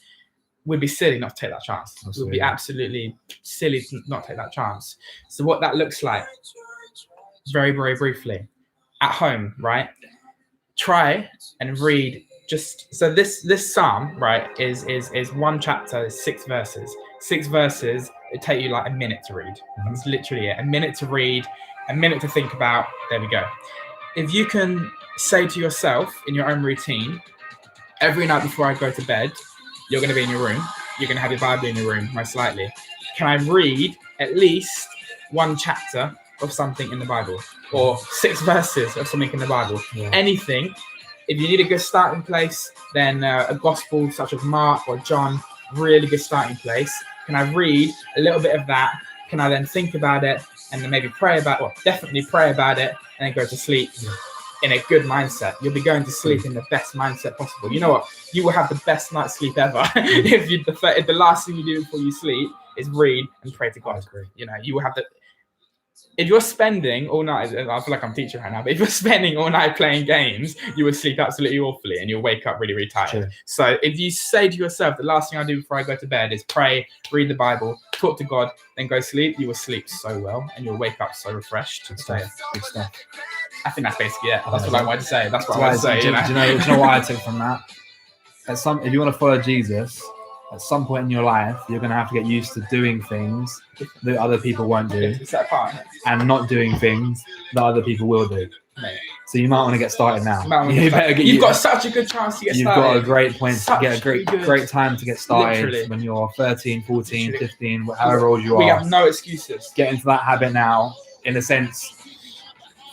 we'd be silly not to take that chance. We'd be absolutely silly to not take that chance. So what that looks like, very, very briefly, at home, right? Try and read so this psalm, right, is one chapter, 6 verses. 6 verses, it take you like a minute to read. It's literally it. A minute to read, a minute to think about. There we go. If you can say to yourself in your own routine, every night before I go to bed, you're going to be in your room. You're going to have your Bible in your room, most likely. Can I read at least one chapter of something in the Bible, or 6 verses of something in the Bible? Yeah. Anything. If you need a good starting place, then a gospel such as Mark or John, really good starting place. Can I read a little bit of that? Can I then think about it and then maybe definitely pray about it and then go to sleep in a good mindset? You'll be going to sleep in the best mindset possible. You know what? You will have the best night's sleep ever if the last thing you do before you sleep is read and pray to God. You know, you will have if you're spending all night, I feel like I'm teaching right now, but if you're spending all night playing games, you will sleep absolutely awfully and you'll wake up really, really tired. True. So if you say to yourself, the last thing I do before I go to bed is pray, read the Bible, talk to God, then go sleep, you will sleep so well and you'll wake up so refreshed. Good So stuff. Good stuff. I think that's basically it. That's what I wanted to say. That's what I Guys, wanted to say. do you know what I took from that? If you want to follow Jesus, at some point in your life, you're going to have to get used to doing things that other people won't do, It's that part. and not doing things that other people will do. Mate. So you might want to get started now. You've got such a good chance to get You've started. got a great point to Such get a great time to get started. Literally. When you're 13, 14, Literally. 15, however old you We are. have no excuses. Get into that habit now. In a sense,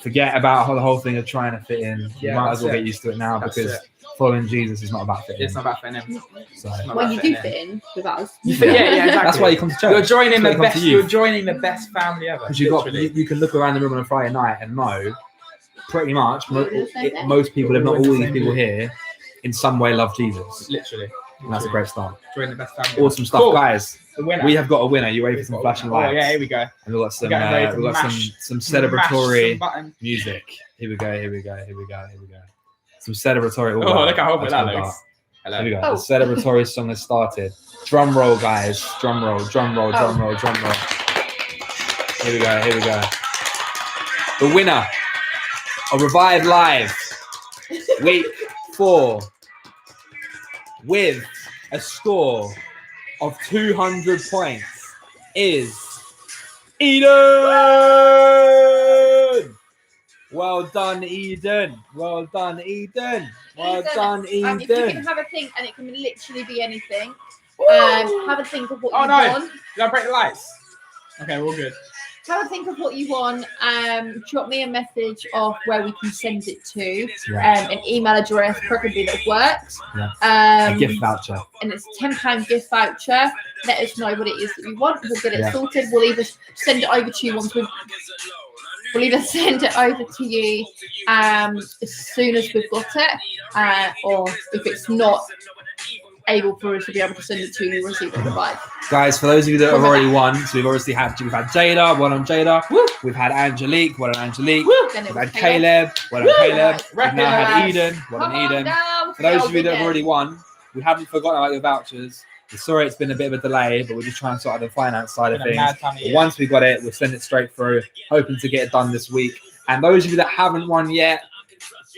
forget about the whole thing of trying to fit in. You Yeah, might as well that's get used to it now, That's because it. following Jesus is not about fitting It's in. not about fitting in. So It's not Well, about you fitting do fit in with us. Yeah, exactly. that's why you come to church. You're joining That's the why you come best. to youth. You're joining the best family ever. Because you can look around the room on a Friday night and know pretty much We do the same thing. most people, if not all We're the these same people group. here, in some way love Jesus. Literally. And that's a great start. Join the best family. Awesome stuff, Cool. guys. The winner. We have got a winner. You ready for some flashing lights? Oh yeah, here we go. And we've got some, Getting ready to we've got mash- some Mash some celebratory button. music. Here we go. Here we go. Here we go. Here we go. Some celebratory. Oh, look how hopeful That's that what we looks. got. Here we Hello. go. Oh. The celebratory song has started. Drum roll, guys. Drum roll. Drum roll. Drum roll. Drum roll. Here we go. Here we go. The winner of Revive Live Week 4 with a score of 200 points is Eden. Well done, Eden. Well done, Eden. Well done, If you can Eden. have a think, and it can literally be anything, have a think of what Oh, you no. want. Did I break the lights? Okay, we're all good. Have a think of what you want. Drop me a message of where we can send it to. Yeah. An email address, preferably that works. Yeah. A gift voucher. And it's a £10 gift voucher. Let us know what it is that you want. We'll get it Yeah. sorted. We'll either send it over to you We'll either send it over to you as soon as we've got it, or if it's not able for us to be able to send it to you, we'll receive it Revive. Guys, for those of you that have already won, so we've had Jada, well done Jada. Woo. We've had Angelique, well done Angelique. Then it We've was had Caleb, well done Woo. Caleb. We've now had Recognise. Eden, well Come done on Eden. down, For those of you that Calvin. have already won, we haven't forgotten about your vouchers. We're sorry it's been a bit of a delay, but we're just trying to sort out the finance side of Been a things. mad time of But year. once we got it, we'll send it straight through, hoping to get it done this week. And those of you that haven't won yet,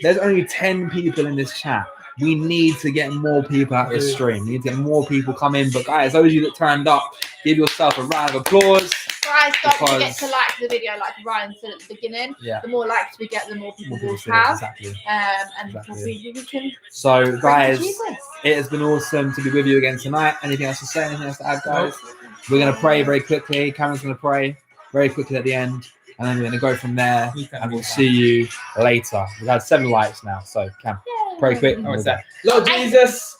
there's only 10 people in this chat. We need to get more people out this stream. We need to get more people come in. But guys, those of you that turned up, give yourself a round of applause. Guys, don't forget Because- to like the video, like Ryan said at the beginning. Yeah. The more likes we get, the more people More people will see it, have. exactly. And Exactly. we can So, bring guys, to Jesus. it has been awesome to be with you again tonight. Anything else to say? Anything else to add, guys? We're going to pray very quickly. Cameron's going to pray very quickly at the end. And then we're going to go from there. And we'll see you later. We've had 7 likes now. So, Cam, pray quick. Oh, what's that? Lord Jesus.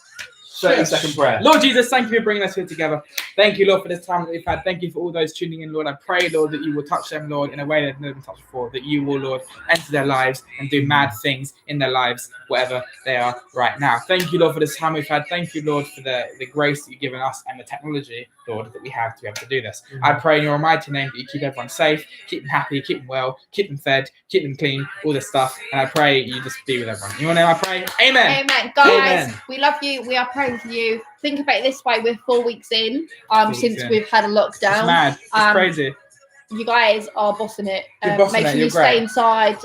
30-second prayer. Lord Jesus, thank you for bringing us here together. Thank you, Lord, for this time that we've had. Thank you for all those tuning in, Lord. I pray, Lord, that you will touch them, Lord, in a way they've never been touched before. That you will, Lord, enter their lives and do mad things in their lives, whatever they are right now. Thank you, Lord, for this time we've had. Thank you, Lord, for the grace that you've given us and the technology, Lord, that we have to be able to do this. I pray in your almighty name that you keep everyone safe, keep them happy, keep them well, keep them fed, keep them clean, all this stuff. And I pray you just be with everyone. In your name I pray. Amen. Amen. Guys, Amen. we love you. We are praying for you. Think about it this way: we're 4 weeks in, 4 weeks since in. we've had a It's lockdown. mad. It's Um, crazy. You guys are bossing it. You're bossing Make it, sure you're you great. stay inside.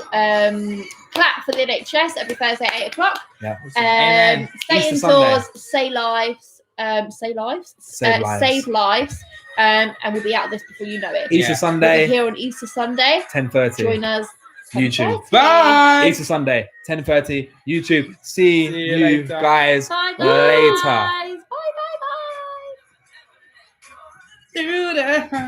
Clap for the NHS every Thursday at 8 o'clock. Yeah. Amen. Stay Easter indoors. Save lives. Save lives. Save lives. Save lives. And we'll be out of this before you know it. Easter Yeah. Sunday, We'll be here on Easter Sunday. 10:30. Join us. YouTube. 10:30. Bye. Easter Sunday, 10:30. YouTube. See See you you later. guys Bye, later. guys. Bye, bye, bye. Do that.